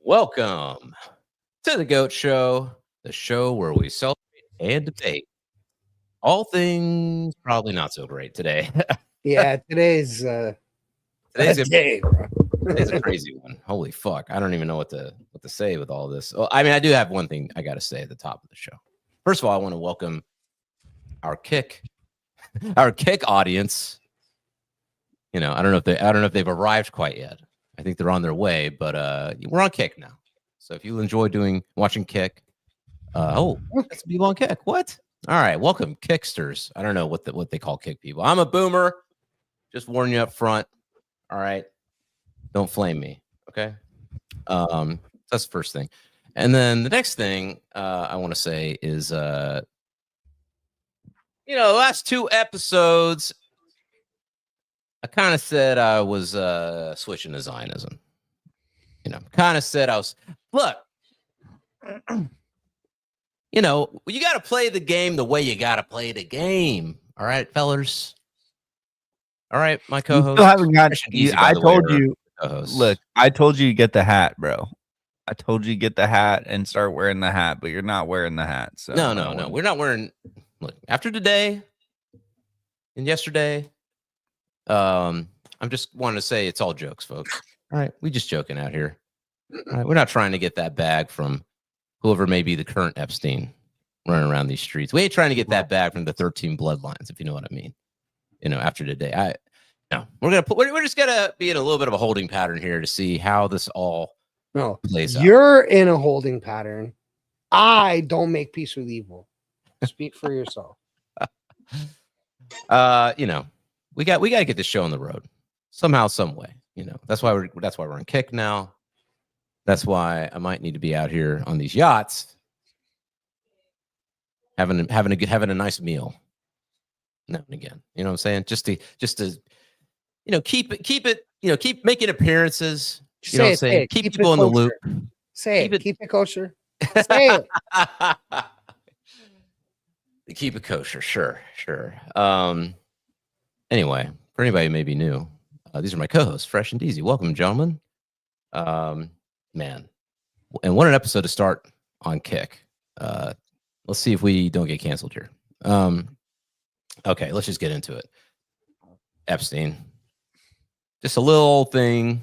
Welcome to the GOAT Show, the show where we celebrate and debate all things probably not so great today. Yeah, today's a day, bro. Today's a crazy one. Holy fuck. I don't even know what to say with all this. Well, I mean, I do have one thing I got to say at the top of the show. First of all, I want to welcome our kick audience. You know, I don't know if they've arrived quite yet. I think they're on their way, but we're on Kick now. So if you enjoy watching Kick, that's people on Kick. What? All right, welcome Kicksters. I don't know what they call Kick people. I'm a boomer. Just warning you up front. All right, don't flame me. Okay. That's the first thing, and then the next thing I want to say is, the last two episodes, I kind of said I was switching to Zionism. Kind of said I was, look, you got to play the game the way you got to play the game. All right, fellers. All right, my co-host. You still haven't got Deezy, I told you. Look, I told you to get the hat, bro. I told you to get the hat and start wearing the hat, but you're not wearing the hat. So no. We're not wearing. Look, after today and yesterday, I'm just wanting to say it's all jokes, folks. All right, we just joking out here. All right, we're not trying to get that bag from whoever may be the current Epstein running around these streets. We ain't trying to get that bag from the 13 bloodlines, if you know what I mean. After today, we're just gonna be in a little bit of a holding pattern here to see how this all plays out. You're in a holding pattern. I don't make peace with evil. Speak for yourself. We got to get this show on the road somehow, some way. That's why we're on Kick now. That's why I might need to be out here on these yachts, having a nice meal now and again. You know what I'm saying? Just to keep making appearances. You know what I'm saying? Keep people in the loop. Keep it kosher. Say it. Keep it kosher. Sure. Anyway, for anybody who may be new, these are my co-hosts, Fresh and Deezy. Welcome, gentlemen. Man, and what an episode to start on Kick. Let's see if we don't get canceled here. Okay, let's just get into it. Epstein, just a little old thing.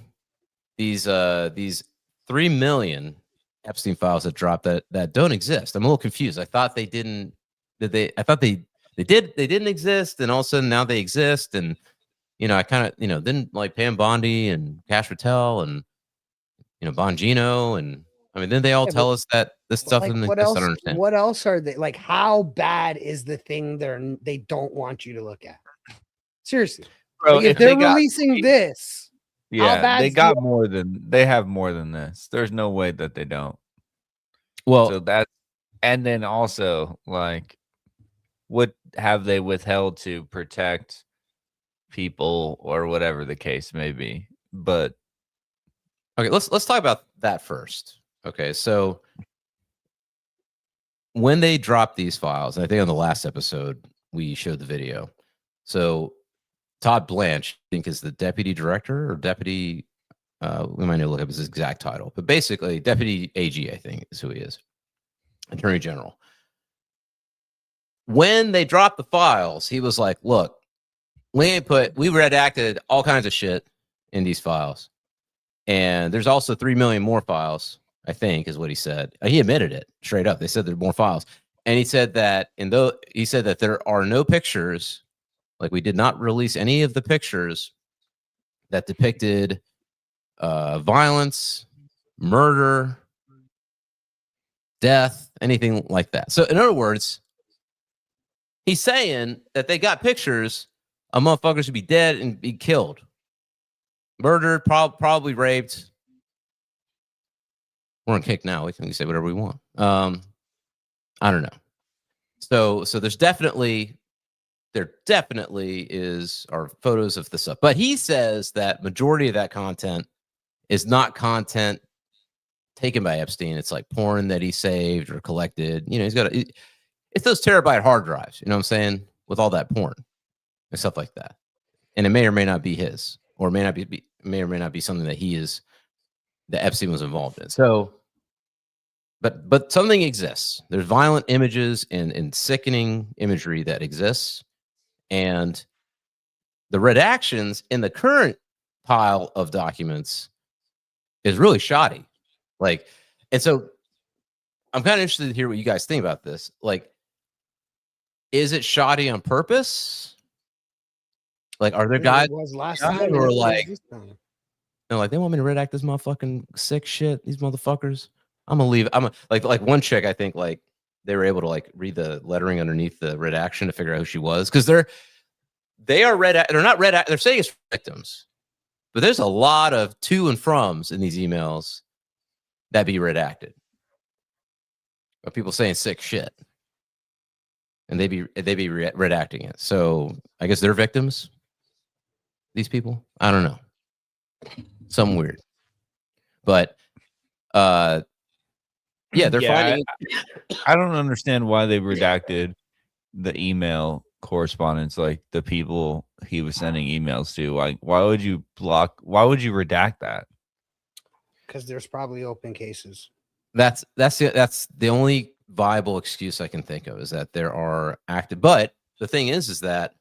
These 3 million Epstein files that dropped that don't exist. I'm a little confused. I thought they didn't. I thought they didn't exist, and all of a sudden now they exist. And I kind of didn't like Pam Bondi and Cash Patel and Bongino, and I mean then they all tell us that this stuff doesn't exist. I don't understand. What else are they like? How bad is the thing they don't want you to look at? Seriously, bro. If they're releasing this, yeah, they have more than this. There's no way that they don't. Well, so that, and then also like, what have they withheld to protect people or whatever the case may be? But okay, let's talk about that first. Okay, so when they dropped these files, and I think on the last episode we showed the video. So Todd Blanche, I think, is the deputy director or deputy. We might need to look up his exact title, but basically deputy AG, I think, is who he is, Attorney General. When they dropped the files, he was like, "Look, we redacted all kinds of shit in these files, and there's also 3 million more files." I think is what he said. He admitted it straight up. They said there are more files, and he said that there are no pictures. Like, we did not release any of the pictures that depicted violence, murder, death, anything like that. So, in other words, he's saying that they got pictures of motherfuckers who be dead and be killed, murdered, probably raped. We're on Kick now. We can say whatever we want. I don't know. So there definitely are photos of this stuff. But he says that majority of that content is not content taken by Epstein. It's like porn that he saved or collected. He's got it's those terabyte hard drives, you know what I'm saying, with all that porn and stuff like that. And it may or may not be his, or may or may not be something that he is that Epstein was involved in. So, but something exists. There's violent images and sickening imagery that exists, and the redactions in the current pile of documents is really shoddy. Like, and so I'm kind of interested to hear what you guys think about this. Like, is it shoddy on purpose? Like, are there guys was last who time are like, like they want me to redact this motherfucking sick shit? These motherfuckers. I'm gonna leave. Like one chick. I think like they were able to like read the lettering underneath the redaction to figure out who she was, because they're not they're saying it's victims, but there's a lot of to and froms in these emails that be redacted of people saying sick shit, and they be redacting it. So I guess they're victims. These people, I don't know, something weird, but yeah, they're finding. I don't understand why they redacted the email correspondence, like the people he was sending emails to. Like, why would you redact that? Because there's probably open cases. That's the only viable excuse I can think of, is that there are active. But the thing is that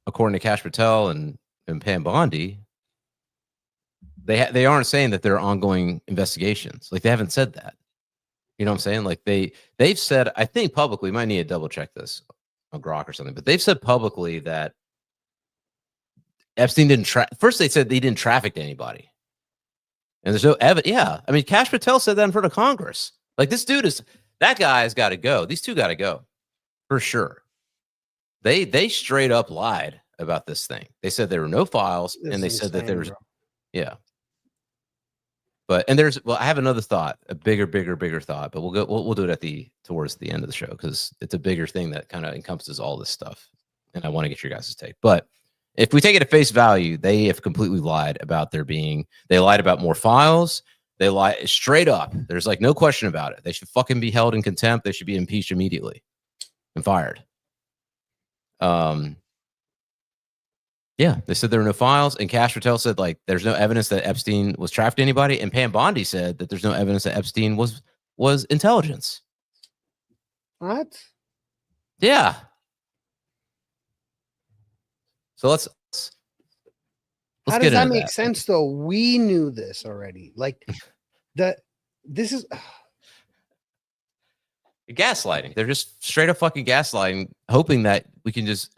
according to Kash Patel and Pam Bondi, they aren't saying that there are ongoing investigations. Like, they haven't said that. You know what I'm saying? Like they've said, I think publicly, might need to double check this on Grok or something, but they've said publicly that Epstein didn't first they said they didn't traffic to anybody. And there's no evidence. Yeah. I mean, Kash Patel said that in front of Congress. Like, that guy's got to go. These two got to go for sure. They straight up lied about this thing. They said there were no files, and they said that there was, yeah. But, and I have another thought, a bigger thought, but we'll do it towards the end of the show, because it's a bigger thing that kind of encompasses all this stuff, and I want to get your guys' take. But if we take it at face value, they have completely lied about they lied about more files. They lied straight up. There's like no question about it. They should fucking be held in contempt. They should be impeached immediately and fired. Yeah, they said there were no files, and Kash Patel said like there's no evidence that Epstein was trafficked to anybody, and Pam Bondi said that there's no evidence that Epstein was intelligence. What? Yeah. So let's how does that make sense though? We knew this already. Like this is gaslighting. They're just straight up fucking gaslighting, hoping that we can just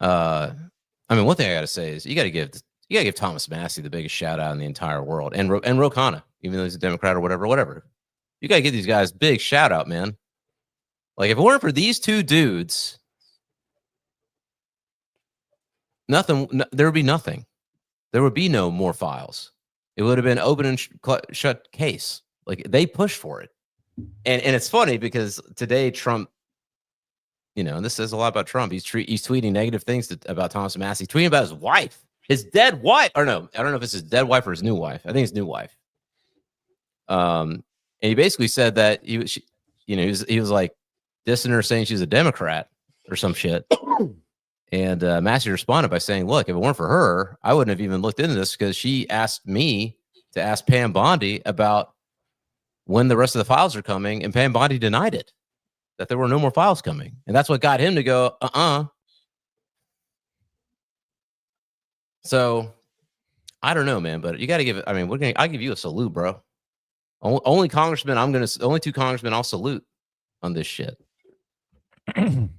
I mean, one thing I got to say is you got to give Thomas Massie the biggest shout out in the entire world, and Khanna, even though he's a Democrat or whatever. You got to give these guys big shout out, man. Like, if it weren't for these two dudes, there would be nothing. There would be no more files. It would have been open and shut case. Like, they pushed for it, and it's funny because today Trump. You know, and this says a lot about Trump. He's tweeting negative things about Thomas Massie, tweeting about his wife, his dead wife. Or no, I don't know if it's his dead wife or his new wife. I think it's new wife. And he basically said that he was like dissing her, saying she's a Democrat or some shit. And Massie responded by saying, "Look, if it weren't for her, I wouldn't have even looked into this, because she asked me to ask Pam Bondi about when the rest of the files are coming, and Pam Bondi denied it. That there were no more files coming. And that's what got him to go, So, I don't know, man, but you got to give it. I mean, I'll give you a salute, bro. Only two congressmen I'll salute on this shit. What'd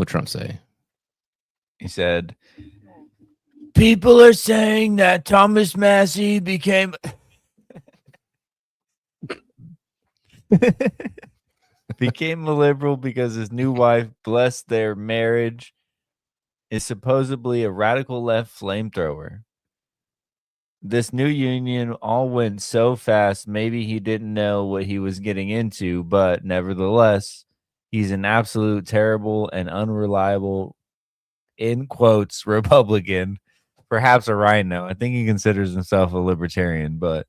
Trump say? He said, people are saying that Thomas Massie became... became a liberal because his new wife blessed their marriage, is supposedly a radical left flamethrower. This new union all went so fast, maybe he didn't know what he was getting into, but nevertheless, he's an absolute terrible and unreliable, in quotes, Republican, perhaps a rhino. I think he considers himself a libertarian, but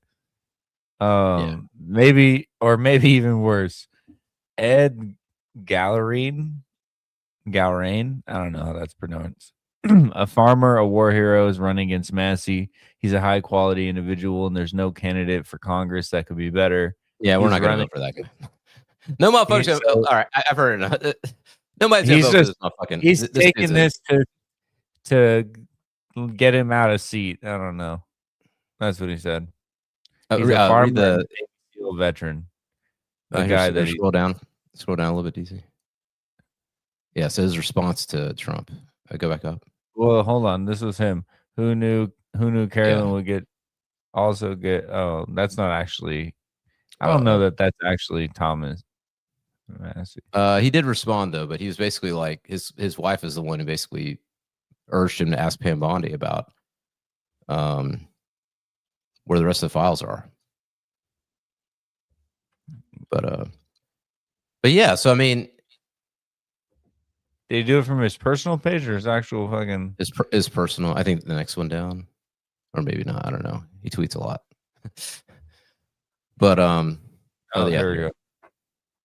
maybe even worse. Ed Gallarine, I don't know how that's pronounced. A farmer, a war hero, is running against Massie. He's a high quality individual, and there's no candidate for Congress that could be better. Yeah, we're not going to vote for that guy. No motherfuckers. All right, I've heard enough. Nobody's going to vote for this motherfucking. He's taking this to get him out of seat. I don't know. That's what he said. He's a farmer, a veteran. The guy that scroll down a little bit, Deezy. Yeah, so his response to Trump. Go back up. Well, hold on. This was him. Who knew Carolyn would also get? Oh, that's not actually. I don't know that that's actually Thomas Massie. He did respond though, but he was basically like his wife is the one who basically urged him to ask Pam Bondi about where the rest of the files are. But yeah, so I mean, did he do it from his personal page or his actual fucking? His personal. I think the next one down, or maybe not. I don't know. He tweets a lot. But yeah, there we go.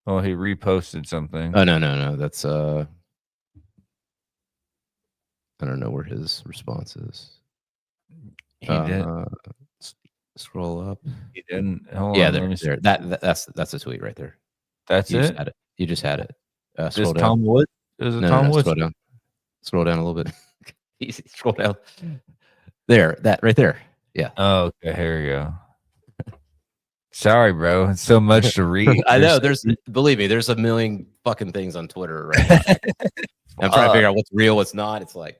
Oh, he reposted something. Oh no. That's I don't know where his response is. He did. Scroll up. He didn't. Yeah, there. That's a tweet right there. That's it. You just had it. Scroll down. Tom Wood. Is it Tom Wood? Scroll down. Scroll down a little bit. Easy. Scroll down. There. That right there. Yeah. Oh, okay. Here we go. Sorry, bro. It's so much to read. I know. Believe me, there's a million fucking things on Twitter right now. I'm trying to figure out what's real, what's not. It's like.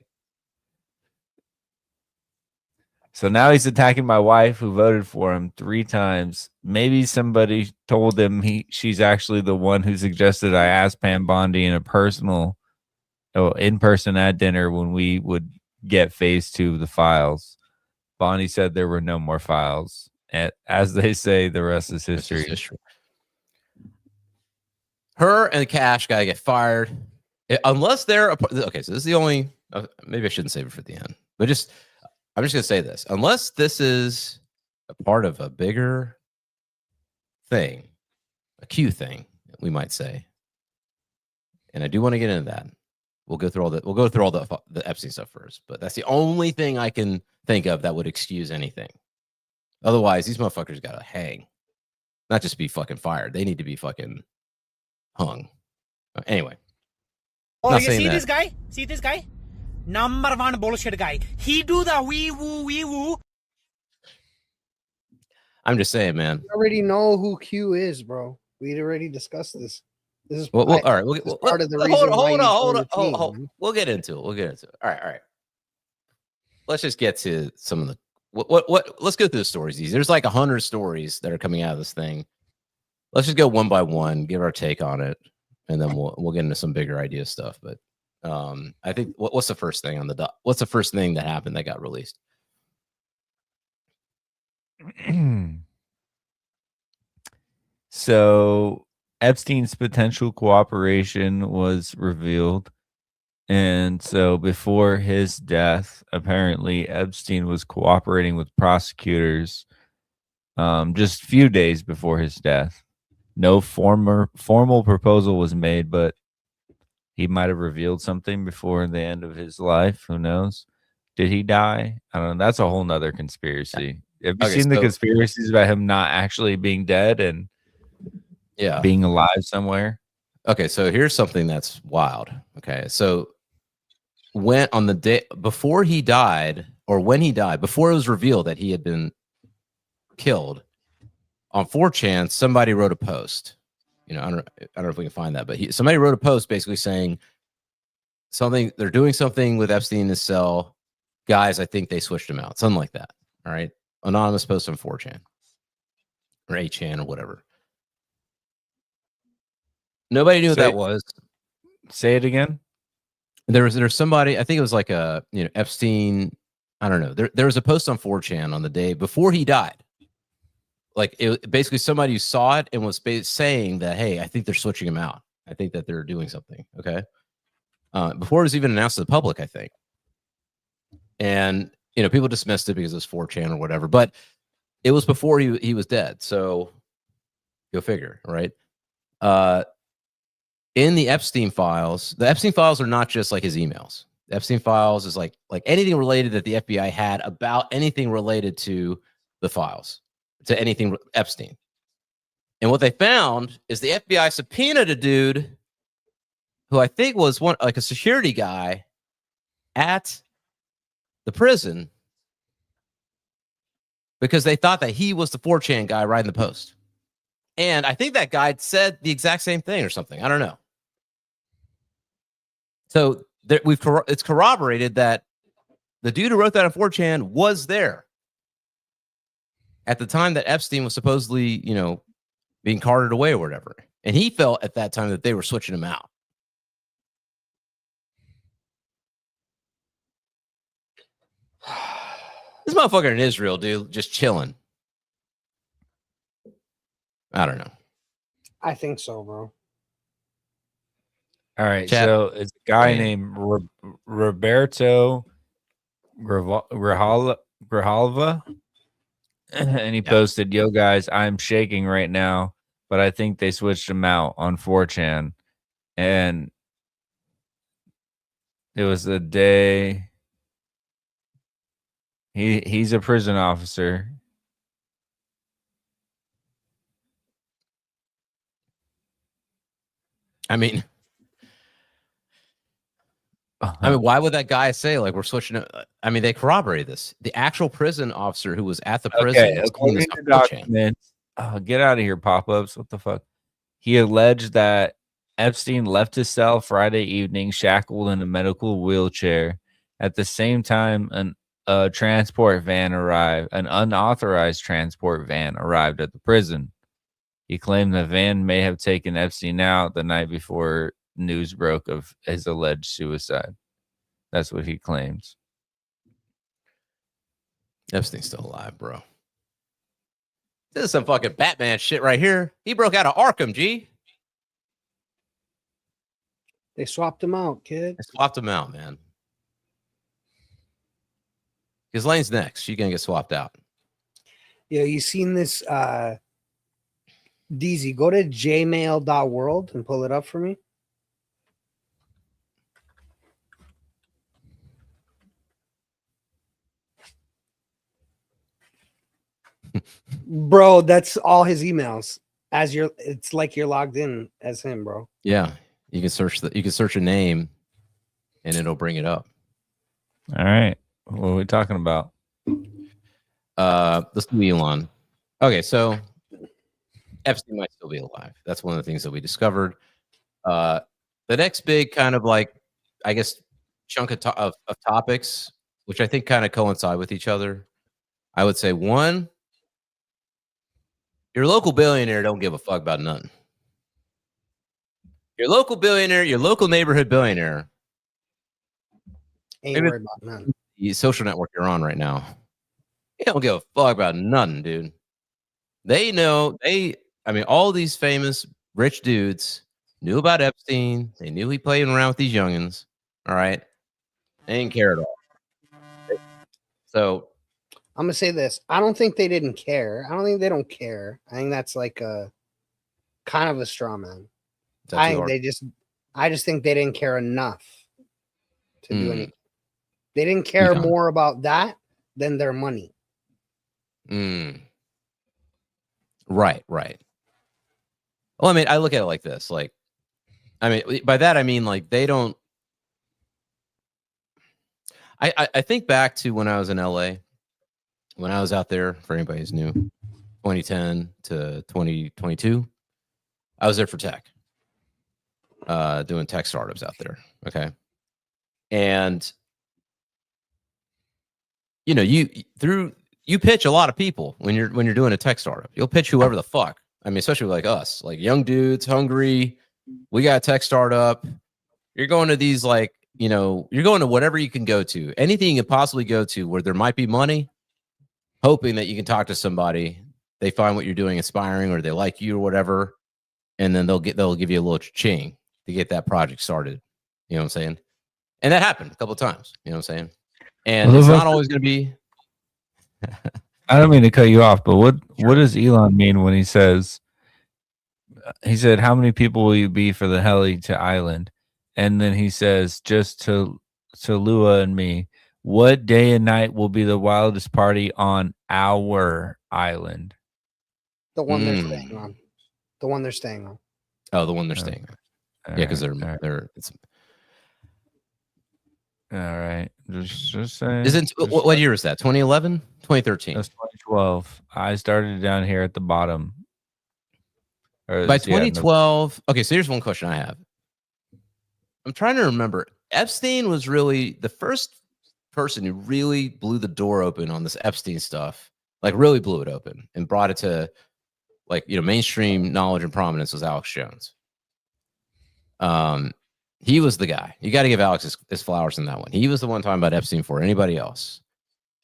So now he's attacking my wife who voted for him 3 times. Maybe somebody told him she's actually the one who suggested I ask Pam Bondi in person at dinner when we would get phase 2 of the files. Bondi said there were no more files. And as they say, the rest is history. Her and Cash gotta get fired. Unless they're okay, so this is the only maybe I shouldn't save it for the end. But I'm just gonna say this. Unless this is a part of a bigger thing, a Q thing, we might say. And I do want to get into that. We'll go through all the Epstein stuff first, but that's the only thing I can think of that would excuse anything. Otherwise, these motherfuckers gotta hang, not just be fucking fired. They need to be fucking hung. Anyway. Oh, you see this guy? See this guy? Number 1 bullshit guy. He do the wee woo. I'm just saying, man. We already know who Q is, bro. We already discussed this. This is all right. Part of the reason. Hold on. We'll get into it. All right. Let's just get to some of the let's go through the stories. There's like 100 stories that are coming out of this thing. Let's just go one by one, give our take on it, and then we'll get into some bigger idea stuff. But I think what's the first thing on the what's the first thing that happened that got released? So Epstein's potential cooperation was revealed. And so before his death, apparently Epstein was cooperating with prosecutors just a few days before his death. No formal proposal was made, but he might have revealed something before the end of his life. Who knows? Did he die? I don't know. That's a whole nother conspiracy. Have you seen the conspiracies about him not actually being dead and being alive somewhere? Okay, so here's something that's wild. Okay, so when on the day before he died, or when he died, before it was revealed that he had been killed, on 4chan, somebody wrote a post. I don't know if we can find that, but somebody wrote a post basically saying something. They're doing something with Epstein in his cell. Guys, I think they switched him out. Something like that. All right, anonymous post on 4chan or 8chan or whatever. Nobody knew what that was. Say it again. There's somebody, I think it was like Epstein. I don't know. There was a post on 4chan on the day before he died. Like it basically somebody who saw it and was saying that, hey, I think they're switching him out. I think that they're doing something. Okay. Before it was even announced to the public, I think. And people dismissed it because it was 4chan or whatever. But it was before he was dead. So go figure, right? In the Epstein files are not just like his emails. The Epstein files is like anything related that the FBI had about anything related to the files, to anything Epstein. And what they found is the FBI subpoenaed a dude who I think was a security guy at the prison because they thought that he was the 4chan guy writing the post. And I think that guy said the exact same thing or something. I don't know. So it's corroborated that the dude who wrote that on 4chan was there at the time that Epstein was supposedly, being carted away or whatever. And he felt at that time that they were switching him out. This motherfucker in Israel, dude, just chilling. I don't know. I think so, bro. All right. So it's a guy named Roberto Grijalva. And he posted, "Yo, guys, I'm shaking right now, but I think they switched him out on 4chan." And it was the day he's a prison officer. I mean, why would that guy say we're switching? I mean, they corroborate this. The actual prison officer who was at the prison. According to documents, get out of here, pop-ups. What the fuck? He alleged that Epstein left his cell Friday evening, shackled in a medical wheelchair. At the same time, an unauthorized transport van arrived at the prison. He claimed the van may have taken Epstein out the night before news broke of his alleged suicide. That's what he claims. Epstein's still alive, bro. This is some fucking Batman shit right here. He broke out of Arkham, G. They swapped him out, kid. They swapped him out, man. Ghislaine's next. She's gonna get swapped out. Yeah, you seen this Deezy, go to jmail.world and pull it up for me. Bro, that's all his emails. It's like you're logged in as him, bro. Yeah, you can search a name, and it'll bring it up. All right, what are we talking about? Let's do Elon. Okay, so Epstein might still be alive. That's one of the things that we discovered. The next big kind of chunk of topics, which I think kind of coincide with each other. I would say one, your local billionaire don't give a fuck about nothing. Your local billionaire, your local neighborhood billionaire, ain't worried about nothing. The social network you're on right now, they don't give a fuck about nothing, dude. They know all these famous rich dudes knew about Epstein. They knew he played around with these youngins. All right. They didn't care at all. So I'm going to say this. I don't think they didn't care. I don't think they don't care. I think that's like a kind of a straw man. I just think they didn't care enough to do anything. They didn't care more about that than their money. Right. Well, I mean, I look at it like this. By that, I mean, they don't. I think back to when I was in LA, when I was out there, for anybody who's new, 2010 to 2022, I was there for tech, doing tech startups out there. Okay. And, you pitch a lot of people when you're doing a tech startup. You'll pitch whoever the fuck. I mean, especially like us, like young dudes, hungry. We got a tech startup. You're going to these you're going to whatever you can go to, anything you can possibly go to where there might be money, hoping that you can talk to somebody. They find what you're doing inspiring, or they like you or whatever, and then they'll give you a little ching to get that project started. You know what I'm saying? And that happened a couple of times. You know what I'm saying? And it's not always going to be. I don't mean to cut you off, but what does Elon mean when he said, how many people will you be for the heli to island? And then he says, just to to Lua and me, what day and night will be the wildest party on our island? The one they're staying on. The one they're staying on. Oh, the one they're staying on. Yeah, because they're it's all right. Just saying. Isn't what year is that? 2011? 2013? That's 2012. I started down here at the bottom. By 2012, okay, so here's one question I have. I'm trying to remember. Epstein was really the first person who really blew the door open on this Epstein stuff, like really blew it open and brought it to like, you know, mainstream knowledge and prominence was Alex Jones. He was the guy. You got to give Alex his flowers in that one. He was the one talking about Epstein for anybody else.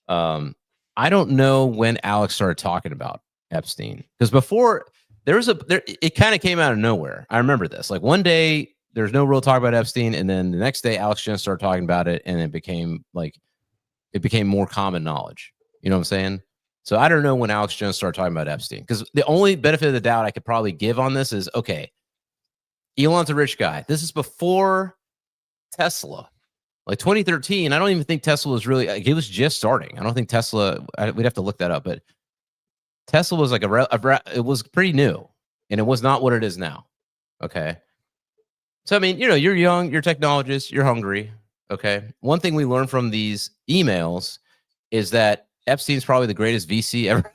I don't know when Alex started talking about Epstein because before it kind of came out of nowhere. I remember this. Like one day there's no real talk about Epstein, and then the next day Alex Jones started talking about it, and it became more common knowledge. You know what I'm saying? So I don't know when Alex Jones started talking about Epstein because the only benefit of the doubt I could probably give on this is okay. Elon's a rich guy. This is before Tesla. Like 2013, I don't even think Tesla was really, it was just starting. I don't think Tesla, we'd have to look that up, but Tesla was like it was pretty new and it was not what it is now. Okay. So, I mean, you know, you're young, you're a technologist, you're hungry. Okay. One thing we learned from these emails is that Epstein's probably the greatest VC ever.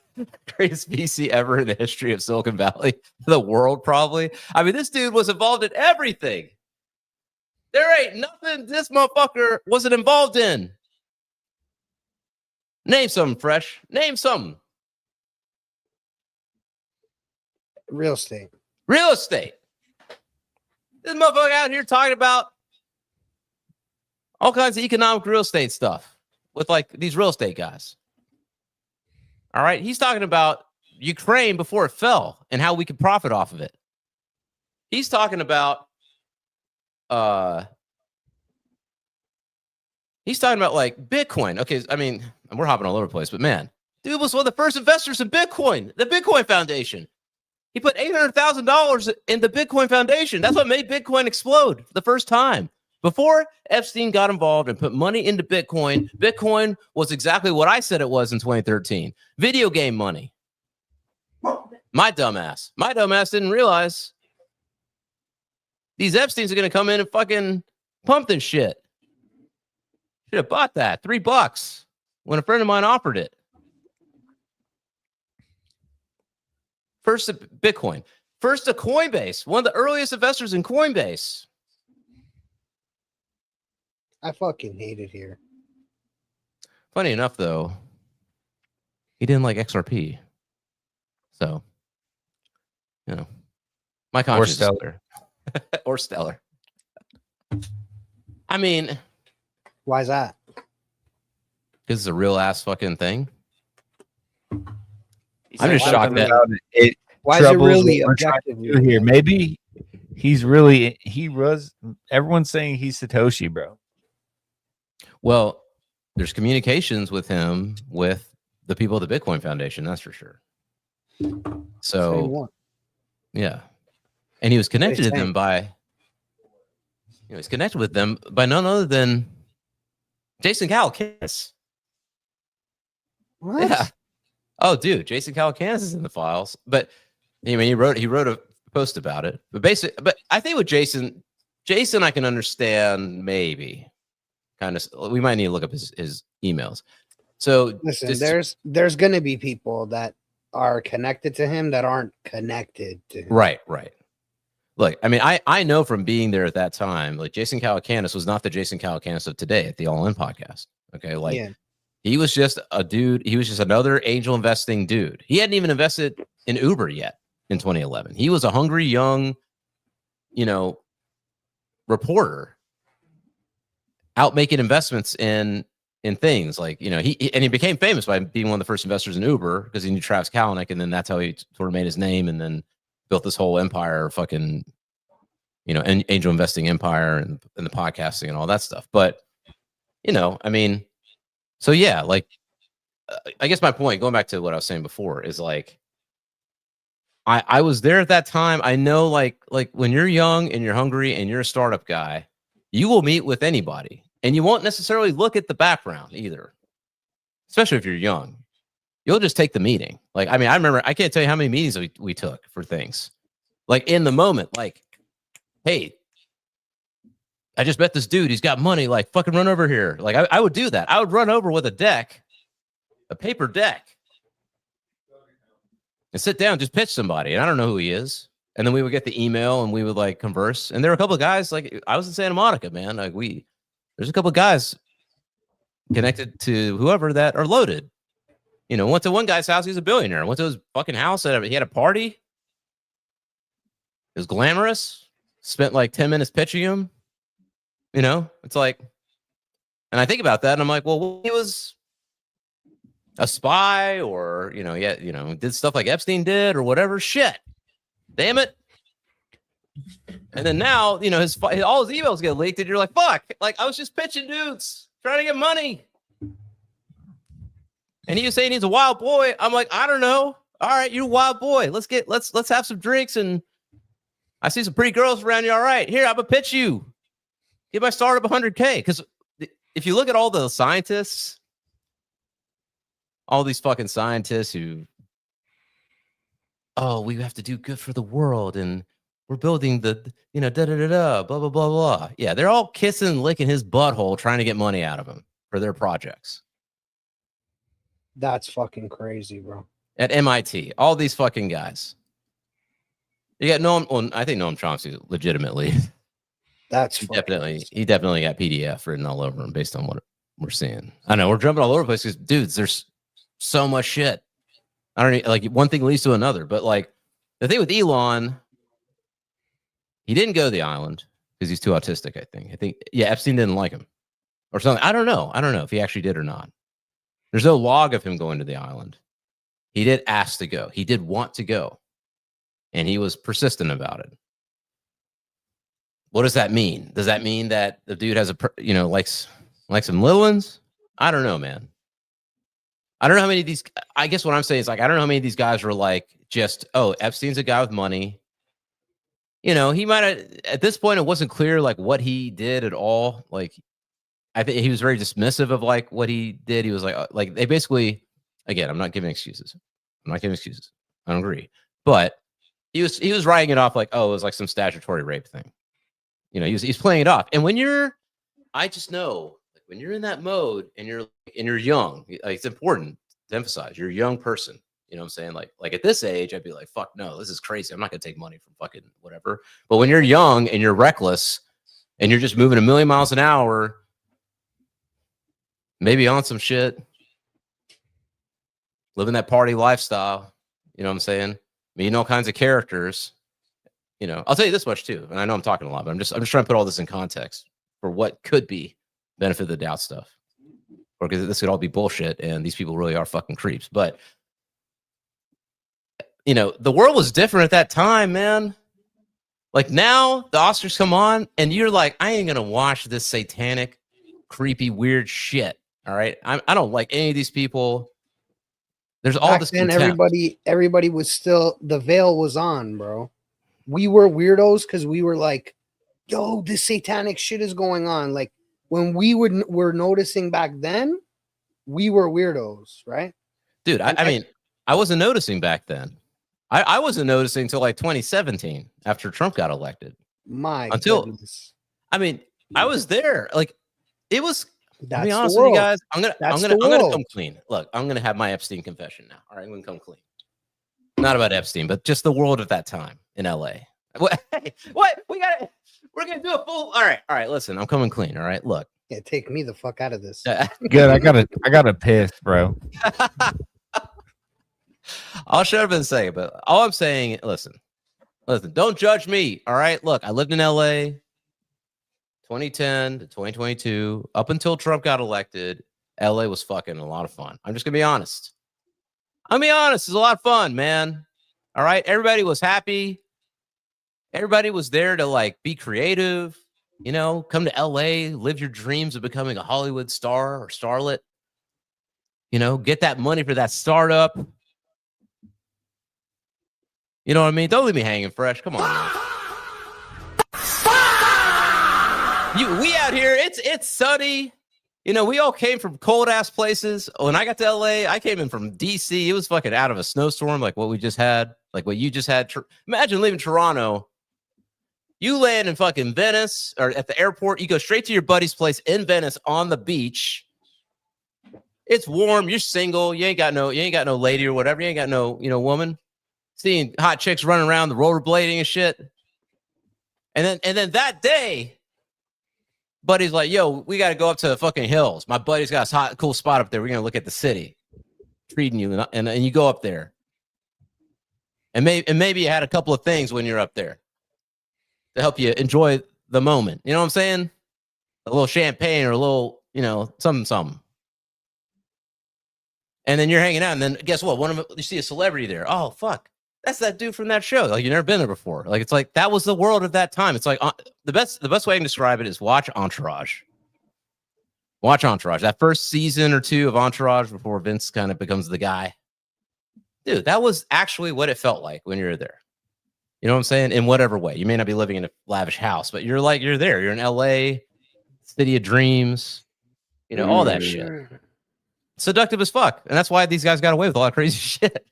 Greatest VC ever in the history of Silicon Valley, the world probably. I mean, this dude was involved in everything. There ain't nothing this motherfucker wasn't involved in. Name something fresh. Name something. Real estate. Real estate. This motherfucker out here talking about all kinds of economic real estate stuff with like these real estate guys. All right. He's talking about Ukraine before it fell and how we could profit off of it. He's talking about like Bitcoin. Okay. I mean, we're hopping all over the place, but man, dude was one of the first investors in Bitcoin, the Bitcoin Foundation. He put $800,000 in the Bitcoin Foundation. That's what made Bitcoin explode for the first time. Before Epstein got involved and put money into Bitcoin, Bitcoin was exactly what I said it was in 2013. Video game money. My dumbass didn't realize these Epsteins are going to come in and fucking pump this shit. Should have bought that. $3 when a friend of mine offered it. First to Bitcoin. First to Coinbase. One of the earliest investors in Coinbase. I fucking hate it here. Funny enough, though, he didn't like XRP. So, you know, my conscience is Stellar. Or Stellar. I mean, why is that? Because it's a real ass fucking thing. I'm just shocked that why is it really objective here? Maybe he was. Everyone's saying he's Satoshi, bro. Well, there's communications with him with the people of the Bitcoin Foundation, that's for sure. So, yeah. And he was connected to them by, he's connected with them by none other than Jason Calacanis. What? Yeah. Oh, dude, Jason Calacanis is in the files. But I mean, he wrote a post about it. But I think with Jason, I can understand maybe. Kind of, we might need to look up his emails. So listen, there's going to be people that are connected to him that aren't connected to him. Right. Look, I mean, I know from being there at that time, like Jason Calacanis was not the Jason Calacanis of today at the All In podcast. Okay, like he was just a dude. He was just another angel investing dude. He hadn't even invested in Uber yet in 2011. He was a hungry young, reporter. Out making investments in things like, he became famous by being one of the first investors in Uber because he knew Travis Kalanick, and then that's how he sort of made his name and then built this whole empire, fucking, angel investing empire and the podcasting and all that stuff. But, I mean, so yeah, like, I guess my point, going back to what I was saying before, is like, I was there at that time. I know like when you're young and you're hungry and you're a startup guy, you will meet with anybody. And you won't necessarily look at the background either, especially if you're young. You'll just take the meeting. Like, I mean, I remember, I can't tell you how many meetings we took for things. Like, in the moment, like, hey, I just met this dude. He's got money. Like, fucking run over here. Like, I would do that. I would run over with a deck, a paper deck, and sit down, just pitch somebody. And I don't know who he is. And then we would get the email and we would like converse. And there were a couple of guys, like, I was in Santa Monica, man. Like, there's a couple of guys connected to whoever that are loaded. You know, went to one guy's house. He's a billionaire. Went to his fucking house. He had a party. It was glamorous. Spent like 10 minutes pitching him. You know, it's like, and I think about that and I'm like, well, he was a spy or, you know, yeah, you know, did stuff like Epstein did or whatever. Shit. Damn it. And then now, you know, all his emails get leaked and you're like, fuck, like I was just pitching dudes trying to get money. And he was saying he's a wild boy. I'm like, I don't know. All right, you're a wild boy. Let's have some drinks and I see some pretty girls around you. All right, here, I'm gonna pitch you. Get my startup 100K. Because if you look at all the scientists, all these fucking scientists who, oh, we have to do good for the world and we're building the, you know, blah, blah, blah, blah. Yeah, they're all kissing and licking his butthole trying to get money out of him for their projects. That's fucking crazy, bro. At MIT, all these fucking guys. You got Noam. Well, I think Noam Chomsky legitimately. That's he definitely got PDF written all over him based on what we're seeing. I know we're jumping all over the place because, dudes, there's so much shit. I don't like one thing leads to another, but like the thing with Elon, he didn't go to the island because he's too autistic. I think Epstein didn't like him or something. I don't know if he actually did or not. There's no log of him going to the island. He did ask to go. He did want to go. And he was persistent about it. What does that mean? Does that mean that the dude has likes some little ones? I don't know, man. I don't know how many of these, I guess what I'm saying is like, I don't know how many of these guys were like, just, oh, Epstein's a guy with money. You know, he might have, at this point, it wasn't clear like what he did at all. Like, I think he was very dismissive of like what he did. He was like they basically, again, I'm not giving excuses. I don't agree. But he was writing it off like, oh, it was like some statutory rape thing. You know, he's playing it off. And when I just know, like when you're in that mode and you're young, like, it's important to emphasize you're a young person. You know what I'm saying? Like at this age, I'd be like, fuck no, this is crazy. I'm not gonna take money from fucking whatever. But when you're young and you're reckless and you're just moving 1,000,000 miles an hour, maybe on some shit, living that party lifestyle, you know what I'm saying? Meeting all kinds of characters. You know, I'll tell you this much too, and I know I'm talking a lot, but I'm just trying to put all this in context for what could be benefit of the doubt stuff, or because this could all be bullshit, and these people really are fucking creeps. But you know, the world was different at that time, man. Like now, the Oscars come on, and you're like, I ain't gonna watch this satanic, creepy, weird shit. All right, I don't like any of these people. There's all back this then, contempt. everybody was still, the veil was on, bro. We were weirdos because we were like, yo, this satanic shit is going on. Like when we were noticing back then, we were weirdos, right? Dude, I mean, I wasn't noticing back then. I wasn't noticing until like 2017 after Trump got elected. Goodness. I mean, I was there. Like it was. To be honest with you guys, I'm gonna come clean. Look, I'm gonna have my Epstein confession now. All right, I'm gonna come clean. Not about Epstein, but just the world at that time in LA. What? We're gonna do a full. All right. Listen, I'm coming clean. All right, look. Yeah, take me the fuck out of this. Good. I gotta piss, bro. I'll shut up in a second, but all I'm saying, listen, don't judge me. All right, look, I lived in LA. 2010 to 2022, up until Trump got elected, LA was fucking a lot of fun. I'm just gonna be honest. It's a lot of fun, man. All right, everybody was happy. Everybody was there to like be creative. You know, come to LA, live your dreams of becoming a Hollywood star or starlet. You know, get that money for that startup. You know what I mean? Don't leave me hanging fresh. Come on, man. We out here, it's sunny. You know, we all came from cold ass places. When I got to LA, I came in from DC. It was fucking out of a snowstorm, like what we just had, like what you just had. Imagine leaving Toronto. You land in fucking Venice or at the airport. You go straight to your buddy's place in Venice on the beach. It's warm. You're single. You ain't got no lady or whatever. You ain't got no, woman. Seeing hot chicks running around the rollerblading and shit. And then that day, buddy's like, yo, we got to go up to the fucking hills. My buddy's got a cool spot up there. We're going to look at the city. Treating you. And you go up there. And maybe you had a couple of things when you're up there to help you enjoy the moment. You know what I'm saying? A little champagne or a little, something. And then you're hanging out. And then guess what? You see a celebrity there. Oh, fuck. That's that dude from that show. Like, you've never been there before. Like, it's like that was the world of that time. It's like the best way I can describe it is watch Entourage. Watch Entourage. That first season or two of Entourage before Vince kind of becomes the guy. Dude, that was actually what it felt like when you were there. You know what I'm saying? In whatever way. You may not be living in a lavish house, but you're there. You're in LA, city of dreams, all that shit. Seductive as fuck. And that's why these guys got away with a lot of crazy shit.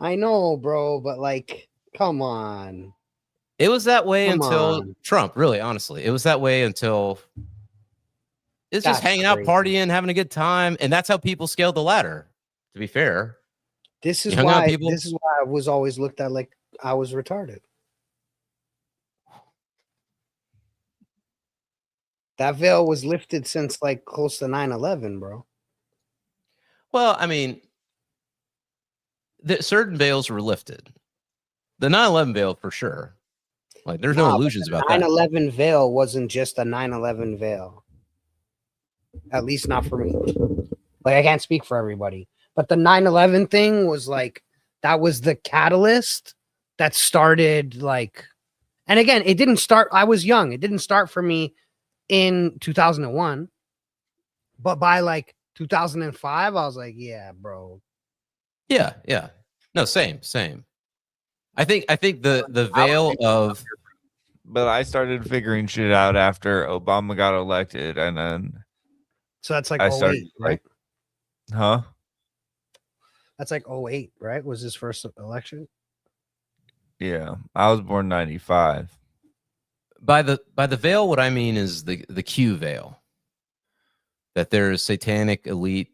I know, bro, but like, come on. It was that way until Trump, really, honestly. It was that way until it's just hanging out, partying, having a good time. And that's how people scaled the ladder, to be fair. This is why I was always looked at like I was retarded. That veil was lifted since like close to 9/11, bro. Well, I mean, certain veils were lifted. The 9/11 veil for sure. Like, there's no illusions about that. 9/11 veil wasn't just a 9/11 veil. At least not for me. Like, I can't speak for everybody. But the 9/11 thing was like, that was the catalyst that started like, and again, it didn't start, I was young. It didn't start for me in 2001. But by like 2005, I was like, yeah, bro. Yeah. No, same. I think the veil of, but I started figuring shit out after Obama got elected, and then so that's like I started right? Huh? That's like 08, right? Was his first election? Yeah, I was born 95. By the veil, what I mean is the Q veil. That there's satanic elite,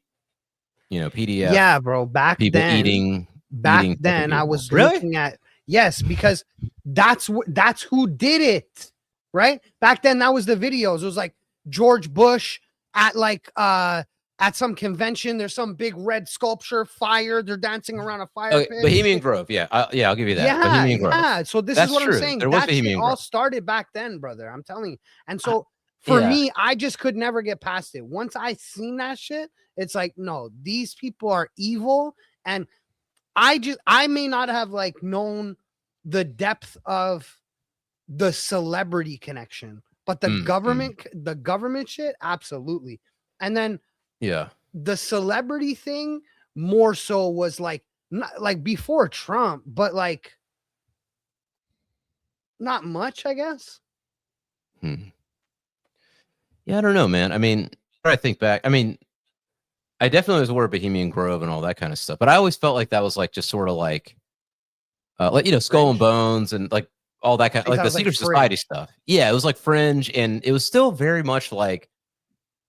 PDF. Yeah, bro. Back then, I was looking at because that's who did it, right? Back then, that was the videos. It was like George Bush at like at some convention. There's some big red sculpture fire. They're dancing around a fire pit. Bohemian Grove. Yeah, I'll give you that. Bohemian Grove. Yeah. So that's what true. I'm saying. That shit all started back then, brother. I'm telling you. And so for me, I just could never get past it. Once I seen that shit, it's like, no, these people are evil. And I may not have like known the depth of the celebrity connection, but the government shit, absolutely. And then the celebrity thing more so was like, not like before Trump, but like not much, I guess. Yeah, I don't know, man. I mean, I think back, I definitely was aware of Bohemian Grove and all that kind of stuff, but I always felt like that was like just sort of like Skull and Bones and like all that kind of like the secret society stuff. Yeah, it was like fringe, and it was still very much like,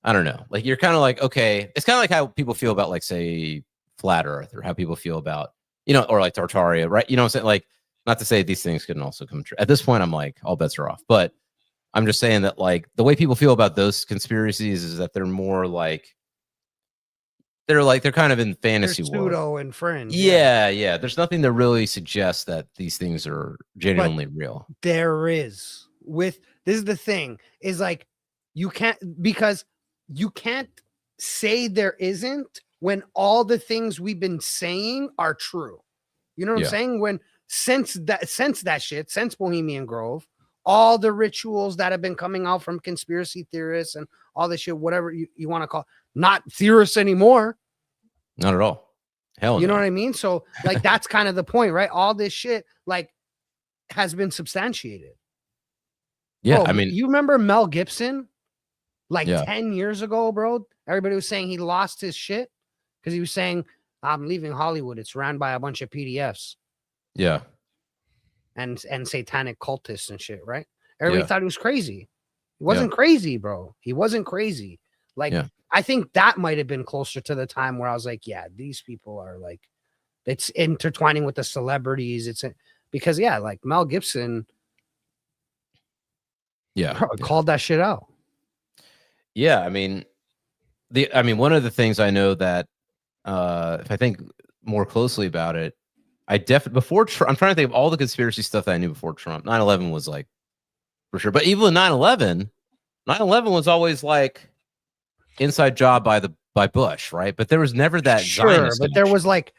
I don't know, like you're kind of like, okay, it's kind of like how people feel about like, say, Flat Earth, or how people feel about, or like Tartaria, right? You know what I'm saying? Like, not to say these things couldn't also come true. At this point, I'm like, all bets are off, but I'm just saying that like the way people feel about those conspiracies is that they're more like, they're kind of in fantasy world. Pseudo and fringe. Yeah. There's nothing that really suggests that these things are genuinely real. There is. This is the thing, is like, you can't say there isn't when all the things we've been saying are true. You know what I'm saying? Since Bohemian Grove, all the rituals that have been coming out from conspiracy theorists and all this shit, whatever you want to call, not theorists anymore. Not at all. Hell, you know what I mean? So like, that's kind of the point, right? All this shit like has been substantiated. Yeah, bro, I mean, you remember Mel Gibson? Like Yeah. 10 years ago, bro. Everybody was saying he lost his shit because he was saying, I'm leaving Hollywood. It's ran by a bunch of PDFs yeah, and satanic cultists and shit, right? Everybody Yeah. thought he was crazy. He Yeah. wasn't crazy, bro. He wasn't crazy. Like, Yeah. I think that might have been closer to the time where I was like, yeah, these people are like, it's intertwining with the celebrities. It's because, yeah, like Mel Gibson yeah, called that shit out. Yeah, I mean, one of the things I know that if I think more closely about it, I definitely before Trump, I'm trying to think of all the conspiracy stuff that I knew before Trump. 9/11 was like for sure, but even with 9/11 was always like inside job by Bush, right? But there was never that Zionist but there connection. was like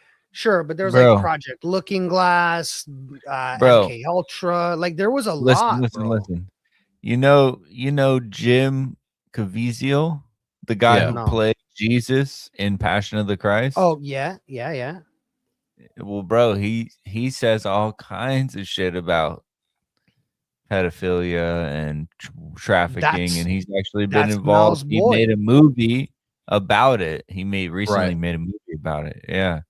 like Project Looking Glass, MK Ultra, like there was a lot. Listen. You know Jim Caviezel, the guy who played Jesus in Passion of the Christ? Oh, yeah. Well, bro, he says all kinds of shit about pedophilia and trafficking, and he's actually been involved. He made a movie about it. He recently made a movie about it. Yeah.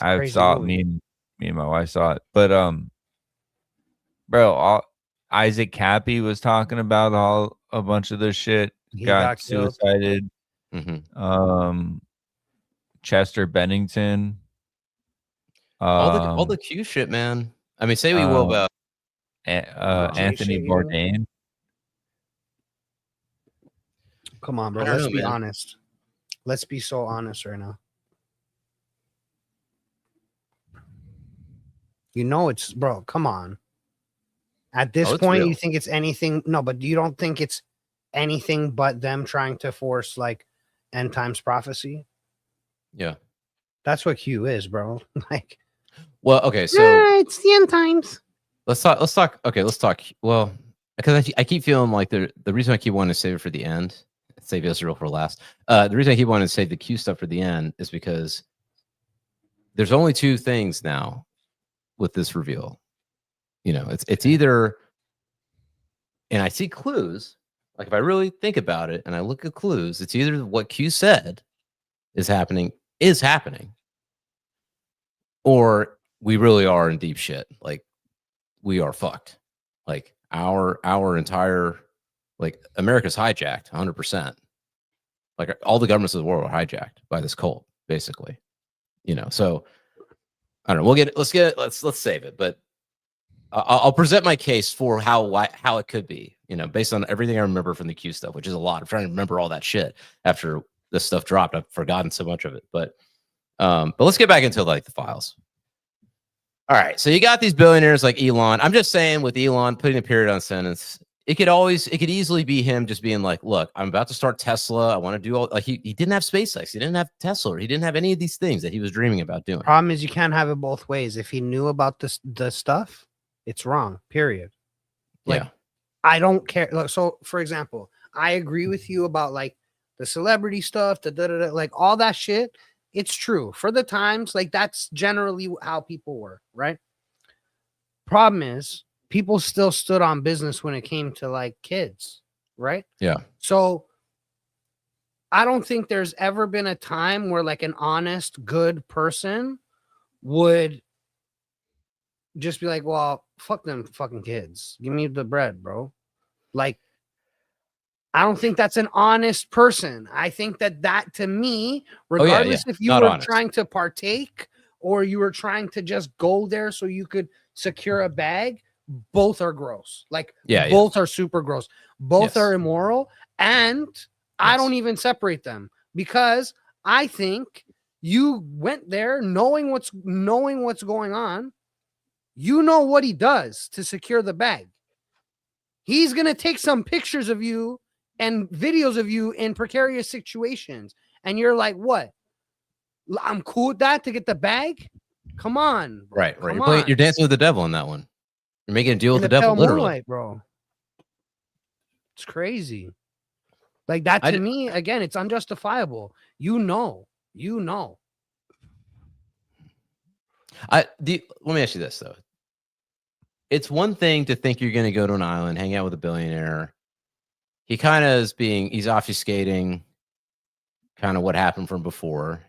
I saw it. Me and my wife saw it. But bro, Isaac Cappy was talking about a bunch of this shit. He got suicided. Chester Bennington. All the Q shit, man. I mean, say we will about Anthony Bourdain. Come on, bro. Let's be honest. Let's be so honest right now. You know it's, bro, come on. At this point, you think it's anything. No, but you don't think it's anything but them trying to force like end times prophecy? Yeah. That's what Q is, bro. Like, well, okay, so it's the end times. Let's talk. Okay, let's talk. Well, because I keep feeling like the reason I keep wanting to save it for the end, save Israel for last. The reason I keep wanting to save the Q stuff for the end is because there's only two things now with this reveal. You know, it's either, and I see clues. Like if I really think about it and I look at clues, it's either what Q said is happening, or we really are in deep shit. Like we are fucked. Like our entire, like America's hijacked 100%. Like all the governments of the world are hijacked by this cult, basically. You know, so I don't know. Let's save it, but I'll present my case for how it could be, you know, based on everything I remember from the Q stuff, which is a lot. I'm trying to remember all that shit after this stuff dropped. I've forgotten so much of it, but let's get back into like the files. All right, so you got these billionaires like Elon. I'm just saying, with Elon putting a period on sentence, it could easily be him just being like, "Look, I'm about to start Tesla. I want to do all." Like he didn't have SpaceX, he didn't have Tesla, he didn't have any of these things that he was dreaming about doing. Problem is, you can't have it both ways. If he knew about the stuff, it's wrong. Period. Like, yeah, I don't care. Look, so for example, I agree with you about like the celebrity stuff, like all that shit. It's true for the times. Like that's generally how people were, right? Problem is, people still stood on business when it came to like kids, right? Yeah. So I don't think there's ever been a time where like an honest, good person would just be like, well, fuck them fucking kids. Give me the bread, bro. Like, I don't think that's an honest person. I think that to me, regardless if you were trying to partake or you were trying to just go there so you could secure a bag, both are gross. Like, both are super gross. Both are immoral. And I don't even separate them because I think you went there knowing what's going on. You know what he does to secure the bag. He's going to take some pictures of you and videos of you in precarious situations. And you're like, what? I'm cool with that to get the bag? Come on. Bro. Right. You're dancing with the devil on that one. You're making a deal with the devil, literally. Bro. It's crazy. Like that to me, again, it's unjustifiable. You know. Let me ask you this, though. it's one thing to think you're going to go to an island, hang out with a billionaire. He kind of is he's obfuscating kind of what happened from before.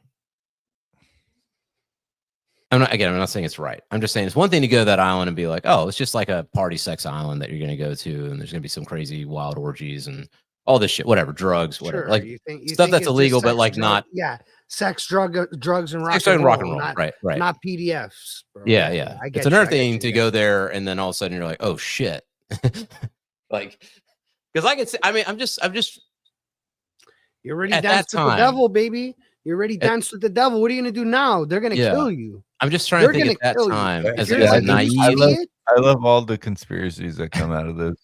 I'm not saying it's right. I'm just saying it's one thing to go to that island and be like, oh, it's just like a party sex island that you're going to go to, and there's going to be some crazy wild orgies and all this shit, whatever, drugs, whatever, Sure, like you stuff that's illegal, but like not sex, drugs, and rock and roll, right, not PDFs. Bro. Yeah. It's another thing to go there, and then all of a sudden you're like, oh shit, like because I could say, I mean, I'm just. You already danced with the devil, baby. You already danced with the devil. What are you gonna do now? They're gonna kill you. I'm just trying to think at that time as a naive. I love all the conspiracies that come out of this.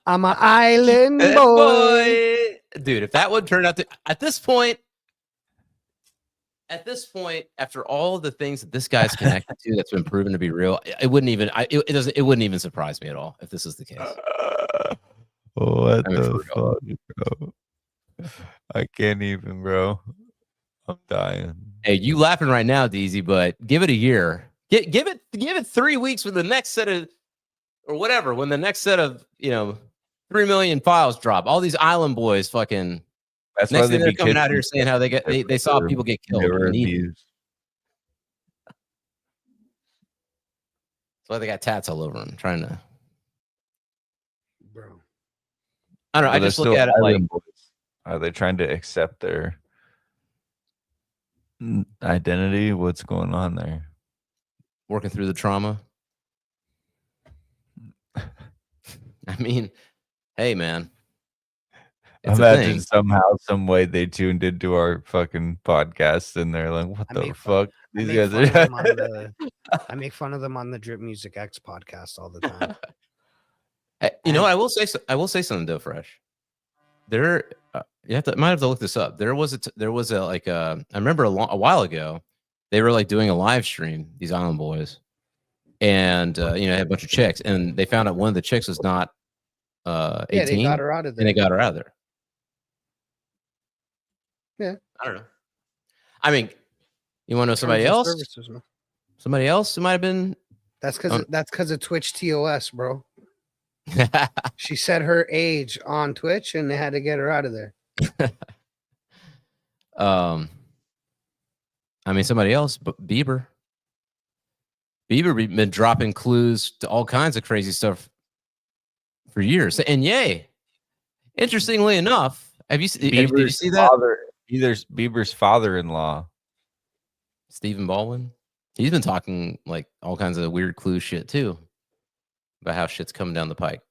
I'm an island boy. Dude, if that would turn out to at this point, after all the things that this guy's connected to that's been proven to be real, it wouldn't even surprise me at all if this is the case. What the fuck, bro? I can't even, bro. I'm dying. Hey, you laughing right now, Deezy, but give it a year. Give it 3 weeks with the next set of, or whatever, when the next set of 3 million files drop. All these island boys fucking. That's next why thing they're coming out here saying how they saw people get killed. That's why they got tats all over them, trying to. Bro, I don't know. I just look at it like. Boys. Are they trying to accept their identity? What's going on there? Working through the trauma. I mean, hey, man. Imagine somehow, some way they tuned into our fucking podcast and they're like, what the fuck? These guys are. I make fun of them on the Drip Music X podcast all the time. Hey, I will say something though, Fresh. There, might have to look this up. There was a I remember a while ago, they were like doing a live stream, these island boys, and had a bunch of chicks, and they found out one of the chicks was not 18. Yeah, they got her out of there. And they got her out of there. Yeah, I don't know. I mean, you want to know somebody else? Somebody else who might have been. That's because of Twitch TOS, bro. She said her age on Twitch, and they had to get her out of there. I mean, somebody else, but Bieber been dropping clues to all kinds of crazy stuff for years. And yay, interestingly enough, did you see that? Bieber's father-in-law, Stephen Baldwin. He's been talking like all kinds of weird clue shit too, about how shit's coming down the pike.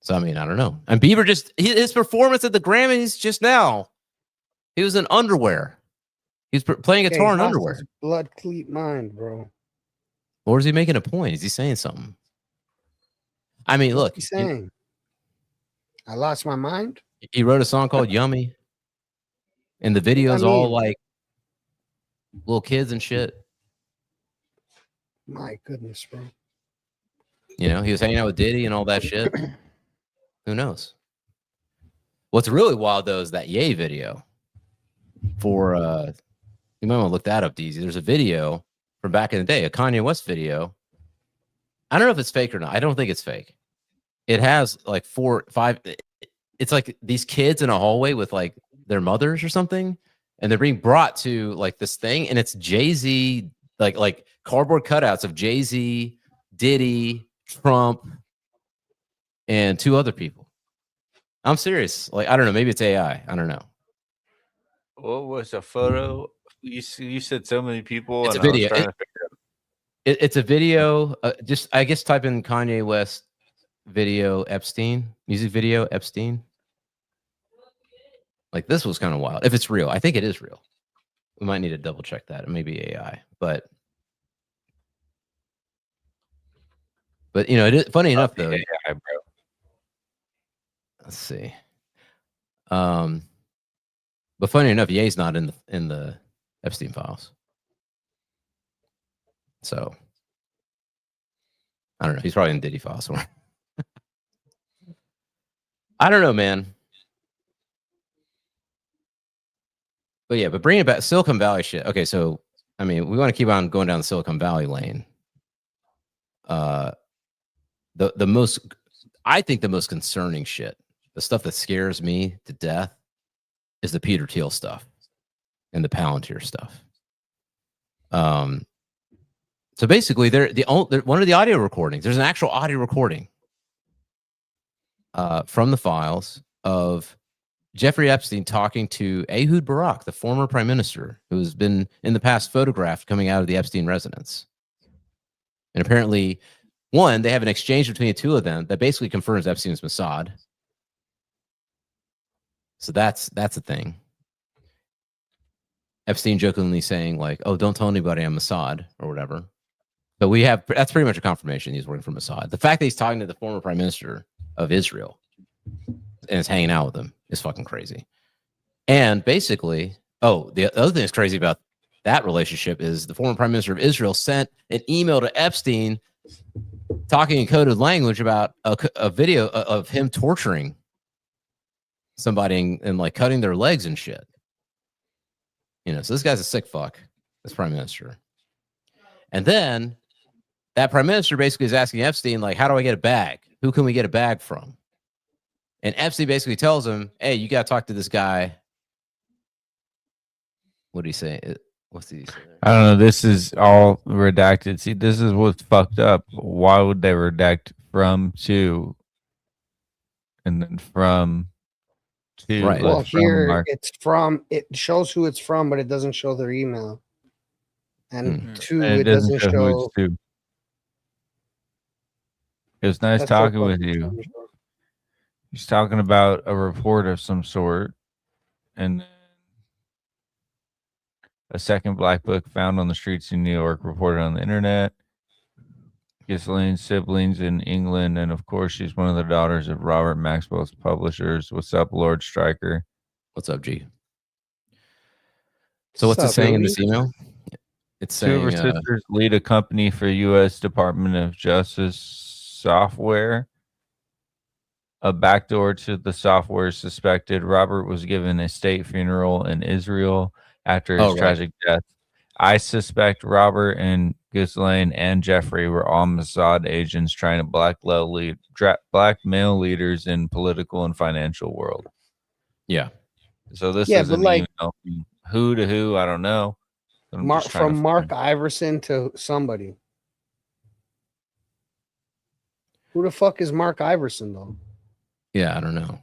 So I mean, I don't know. And Bieber his performance at the Grammys just now, he was in underwear. He's playing guitar in underwear. Blood cleat mind, bro. Or is he making a point? Is he saying something? I mean, look. What's he saying? I lost my mind. He wrote a song called "Yummy," and the video's all like little kids and shit. My goodness, bro. He was hanging out with Diddy and all that shit. Who knows? What's really wild though is that Ye video. For you might want to look that up, Deezy. There's a video from back in the day, a Kanye West video. I don't know if it's fake or not. I don't think it's fake. It has like 4, 5. It's like these kids in a hallway with like their mothers or something, and they're being brought to like this thing, and it's Jay-Z, like cardboard cutouts of Jay-Z, Diddy, Trump, and 2 other people. I'm serious. Like, I don't know. Maybe it's AI. I don't know. What was a photo? You said so many people. It's a video. It's a video. Just I guess type in Kanye West video Epstein, music video Epstein. Like, this was kind of wild. If it's real, I think it is real. We might need to double check that. It may be AI, but it is funny enough though. AI, bro. Let's see. But funny enough, Ye's not in the Epstein files. So I don't know. He's probably in Diddy files somewhere. I don't know, man. But yeah, but bringing it back, Silicon Valley shit. Okay, so I mean, we want to keep on going down the Silicon Valley lane. I think the most concerning shit, the stuff that scares me to death, is the Peter Thiel stuff and the Palantir stuff. So basically, they're one of the audio recordings. There's an actual audio recording from the files of Jeffrey Epstein talking to Ehud Barak, the former prime minister, who has been in the past photographed coming out of the Epstein residence. And apparently, they have an exchange between the two of them that basically confirms Epstein's Mossad. So that's a thing. Epstein jokingly saying like, "Oh, don't tell anybody I'm Mossad," or whatever. But that's pretty much a confirmation he's working for Mossad. The fact that he's talking to the former prime minister of Israel and is hanging out with him is fucking crazy. And basically, the other thing that's crazy about that relationship is the former prime minister of Israel sent an email to Epstein talking in coded language about a video of him torturing somebody and like cutting their legs and shit. So this guy's a sick fuck, this prime minister. And then that prime minister basically is asking Epstein, like, how do I get a bag? Who can we get a bag from? And Epstein basically tells him, hey, you got to talk to this guy. What did he say? What's he say? I don't know. This is all redacted. See, this is what's fucked up. Why would they redact from to and then from to? Right. Well, here it shows who it's from, but it doesn't show their email. And it doesn't show. It was nice talking with you. He's talking about a report of some sort, and then a second black book found on the streets in New York, reported on the internet. Ghislaine's siblings in England, and of course, she's one of the daughters of Robert Maxwell's publishers. What's up, Lord Stryker? What's up, G? So what's it saying in this email? It's saying two of her sisters lead a company for U.S. Department of Justice software. A backdoor to the software suspected. Robert was given a state funeral in Israel after his tragic death. I suspect Robert and Ghislaine and Jeffrey were all Mossad agents trying to blackmail leaders in political and financial world. Yeah. So this is an email from who to who, I don't know. From Mark Iverson to somebody. Who the fuck is Mark Iverson, though? Yeah, I don't know.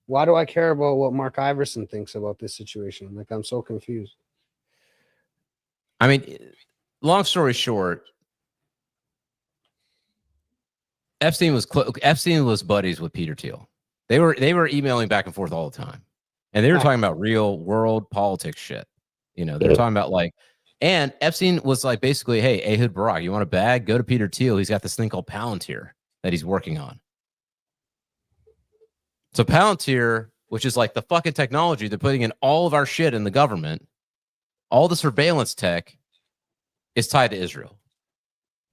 Why do I care about what Mark Iverson thinks about this situation? Like, I'm so confused. I mean, long story short, Epstein was buddies with Peter Thiel. They were emailing back and forth all the time, and they were talking about real world politics shit. They were talking about and Epstein was like, basically, hey, Ehud Barak, you want a bag? Go to Peter Thiel. He's got this thing called Palantir that he's working on. So Palantir, which is like the fucking technology they're putting in all of our shit in the government, all the surveillance tech is tied to Israel.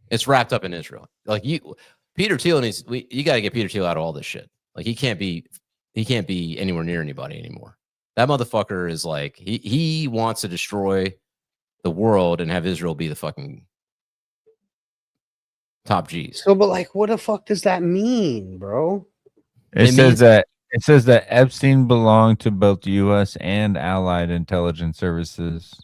It's wrapped up in Israel. Like Peter Thiel you got to get Peter Thiel out of all this shit. Like he can't be anywhere near anybody anymore. That motherfucker is like he wants to destroy the world and have Israel be the fucking top G's. So, but like, what the fuck does that mean, bro? It says that Epstein belonged to both U.S. and allied intelligence services.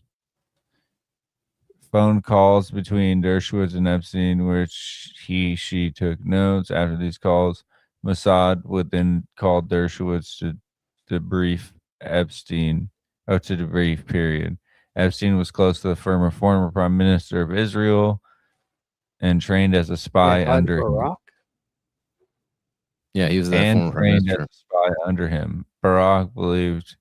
Phone calls between Dershowitz and Epstein, which she took notes. After these calls, Mossad would then call Dershowitz to debrief Epstein. To debrief, period. Epstein was close to the former prime minister of Israel and trained as a spy under him. Yeah, he was that former prime minister. As a spy under him. Barak believed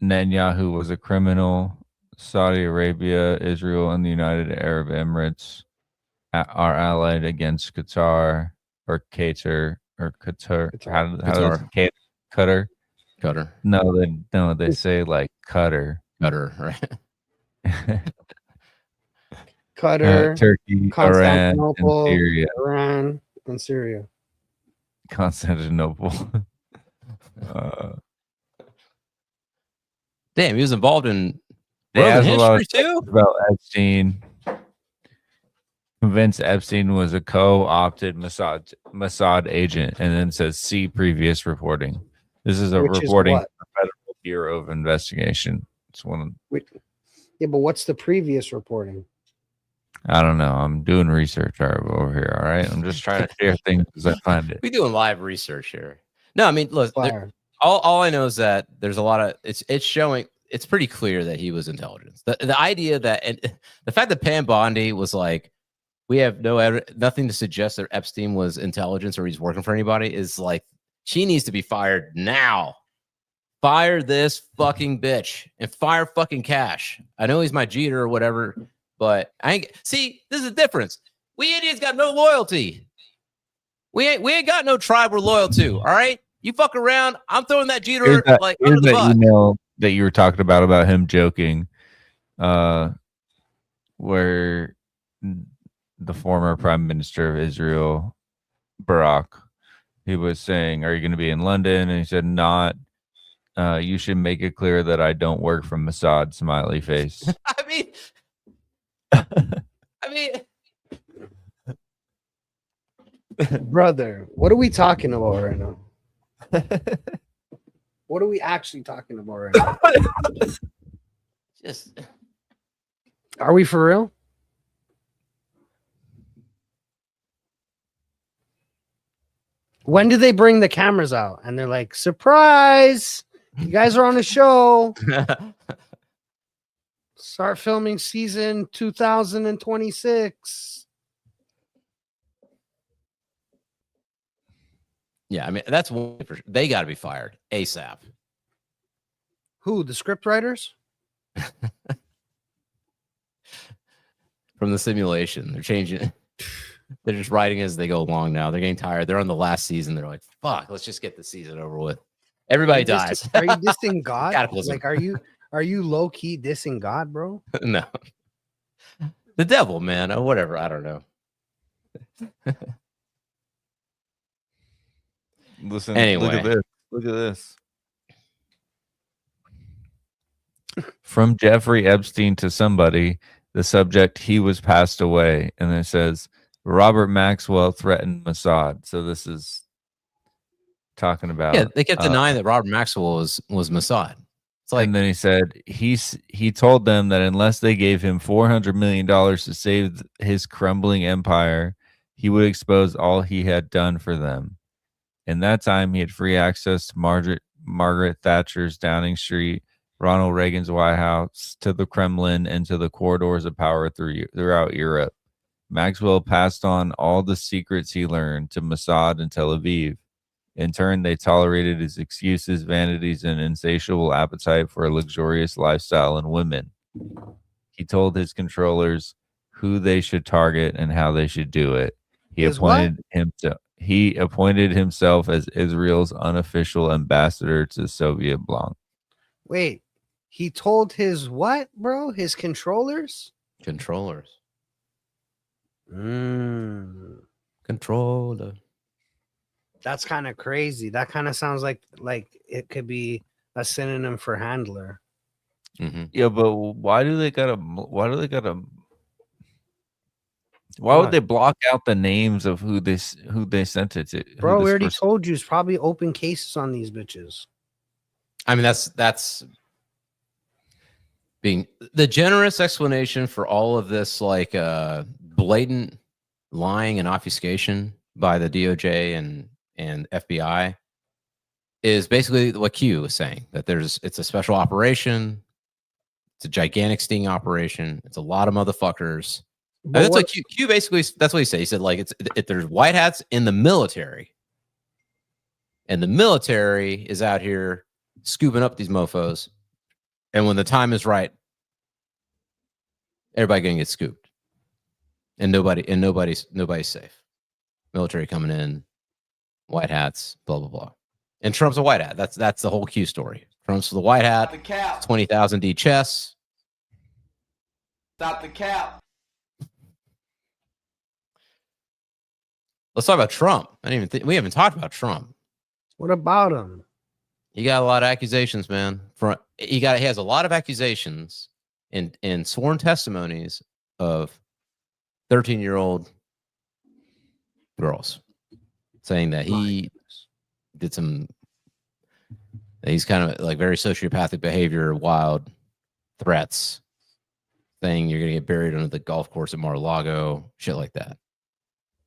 Netanyahu was a criminal. Saudi Arabia, Israel, and the United Arab Emirates are allied against Qatar or Qatar or Qatar. Qatar? Qatar. No, they say like Qatar. Qatar, right? Qatar, Turkey, Iran, and Syria. Constantinople. Damn, he was involved in They Roman asked a lot of history too? about Epstein. Convinced Epstein was a co-opted Mossad agent, and then says see previous reporting. This is a Which reporting is from the Federal Bureau of Investigation. It's one. Yeah, but what's the previous reporting? I don't know. I'm doing research over here. All right. I'm just trying to share things as I find it. We doing live research here. No, I mean, look, all I know is that there's a lot of it's showing. It's pretty clear that he was intelligence. The idea that and the fact that Pam Bondi was like, we have nothing to suggest that Epstein was intelligence or he's working for anybody is like, she needs to be fired now. Fire this fucking bitch and fire fucking Cash. I know he's my Jeter or whatever, but I ain't see. This is the difference. We Indians got no loyalty. We ain't got no tribe we're loyal to. All right, you fuck around. I'm throwing that Jeter Here's under the bus. Email that you were talking about him joking, where the former Prime Minister of Israel, Barak, he was saying, "Are you going to be in London?" And he said, "Not. You should make it clear that I don't work for Mossad." Smiley face. I mean, brother, what are we talking about right now? What are we actually talking about right now? Just, are we for real? When do they bring the cameras out? And they're like, surprise! You guys are on a show. Start filming season 2026. Yeah, I mean, that's one for sure. They got to be fired ASAP. Who? The script writers? From the simulation. They're changing it. They're just writing as they go along now. They're getting tired. They're on the last season. They're like, fuck, let's just get the season over with. Everybody dies. Are you dissing God? Cataclysm. Like, are you low-key dissing God, bro? No. The devil, man. Or whatever. I don't know. Listen, anyway. Look at this. Look at this. From Jeffrey Epstein to somebody, the subject, he was passed away. And it says, Robert Maxwell threatened Mossad. So this is talking about. Yeah, they kept denying that Robert Maxwell was Mossad. It's like, and then he said he told them that unless they gave him $400 million to save his crumbling empire, he would expose all he had done for them. In that time, he had free access to Margaret Thatcher's Downing Street, Ronald Reagan's White House, to the Kremlin, and to the corridors of power throughout Europe. Maxwell passed on all the secrets he learned to Mossad and Tel Aviv. In turn, they tolerated his excuses, vanities, and insatiable appetite for a luxurious lifestyle and women. He told his controllers who they should target and how they should do it. He appointed himself as Israel's unofficial ambassador to the Soviet bloc. Wait, he told his what, bro? His controllers? Controllers. Controller. That's kind of crazy. That kind of sounds like it could be a synonym for handler. Mm-hmm. Yeah, but why would they block out the names of who they sent it to? Bro, we already told you it's probably open cases on these bitches. I mean, that's being the generous explanation for all of this, like blatant lying and obfuscation by the DOJ and FBI is basically what Q was saying, that it's a special operation. It's a gigantic sting operation. It's a lot of motherfuckers. That's what Q basically, that's what he said. He said, like, there's white hats in the military, and the military is out here scooping up these mofos. And when the time is right, everybody gonna get scooped. And nobody's safe. Military coming in, white hats, blah blah blah. And Trump's a white hat. That's the whole Q story. Trump's the white hat. 20,000 D chess. Stop the cap. Let's talk about Trump. We haven't talked about Trump. What about him? He got a lot of accusations, man. He has a lot of accusations in sworn testimonies of 13-year-old girls saying that he did some, he's kind of like very sociopathic behavior, wild threats, saying you're going to get buried under the golf course at Mar-a-Lago, shit like that.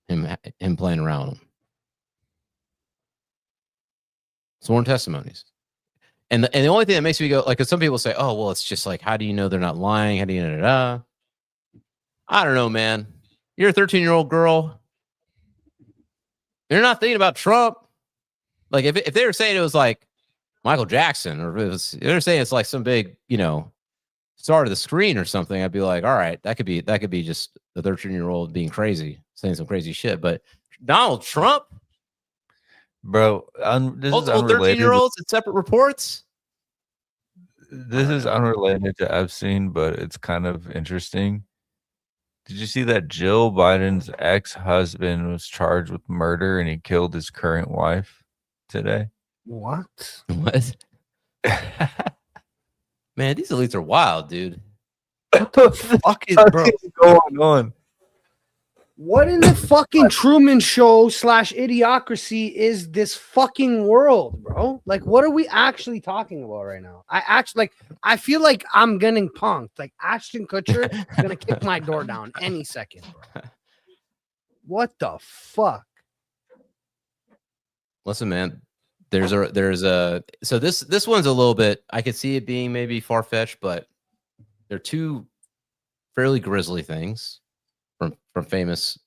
Him playing around with him. Sworn testimonies. And the only thing that makes me go, like, because some people say, oh, well, it's just like, how do you know they're not lying? How do you know? I don't know, man. You're a 13-year-old girl. You're not thinking about Trump. Like, if they were saying it was like Michael Jackson, or if they're saying it's like some big, star of the screen or something, I'd be like, all right, that could be just the 13-year-old being crazy, saying some crazy shit. But Donald Trump, bro, this is unrelated. 13-year-olds in separate reports. This is unrelated to Epstein, but it's kind of interesting. Did you see that Jill Biden's ex-husband was charged with murder and he killed his current wife today? What? Man, these elites are wild, dude. What the fuck is going on? What in the fucking Truman Show / Idiocracy is this fucking world, bro? Like, what are we actually talking about right now? I feel like I'm getting punked. Like, Ashton Kutcher is gonna kick my door down any second, bro. What the fuck? Listen, man. So this one's a little bit, I could see it being maybe far-fetched, but they're two fairly grisly things from famous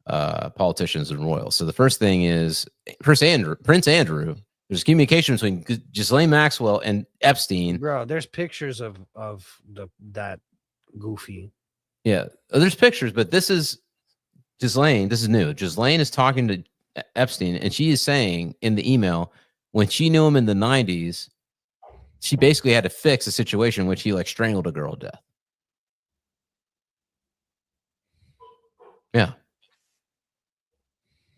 politicians and royals. So the first thing is Prince Andrew. There's communication between Ghislaine Maxwell and Epstein. Bro, there's pictures of that goofy. Yeah, there's pictures, but this is Ghislaine. This is new. Ghislaine is talking to Epstein, and she is saying in the email, when she knew him in the 90s, she basically had to fix a situation in which he like strangled a girl to death. Yeah.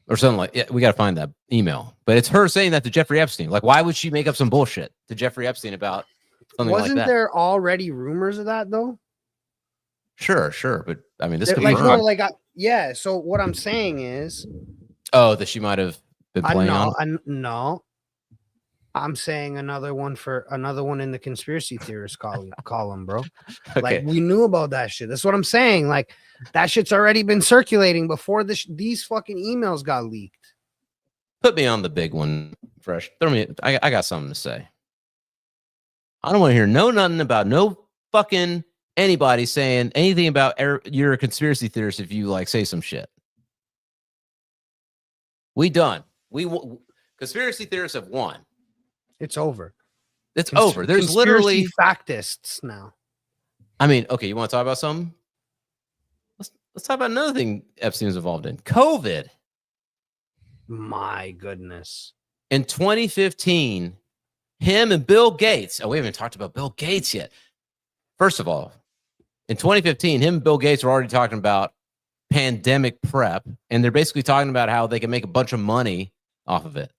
Or something like, yeah, we got to find that email. But it's her saying that to Jeffrey Epstein. Like, why would she make up some bullshit to Jeffrey Epstein about something like that? Wasn't there already rumors of that, though? Sure. But, I mean, this could like, be no, like, yeah. So what I'm saying is... Oh, that she might have been playing on? No. I'm saying another one in the conspiracy theorist column, bro. Okay. Like, we knew about that shit. That's what I'm saying. Like, that shit's already been circulating before these fucking emails got leaked. Put me on the big one, Fresh. I got something to say. I don't want to hear nothing about no fucking anybody saying anything about you're a conspiracy theorist if you like say some shit. We done. Conspiracy theorists have won. It's over. It's over. There's literally factists now. I mean, okay, you want to talk about something? Let's talk about another thing Epstein was involved in. COVID. My goodness. In 2015, him and Bill Gates. Oh, we haven't talked about Bill Gates yet. First of all, in 2015, him and Bill Gates were already talking about pandemic prep, and they're basically talking about how they can make a bunch of money off of it.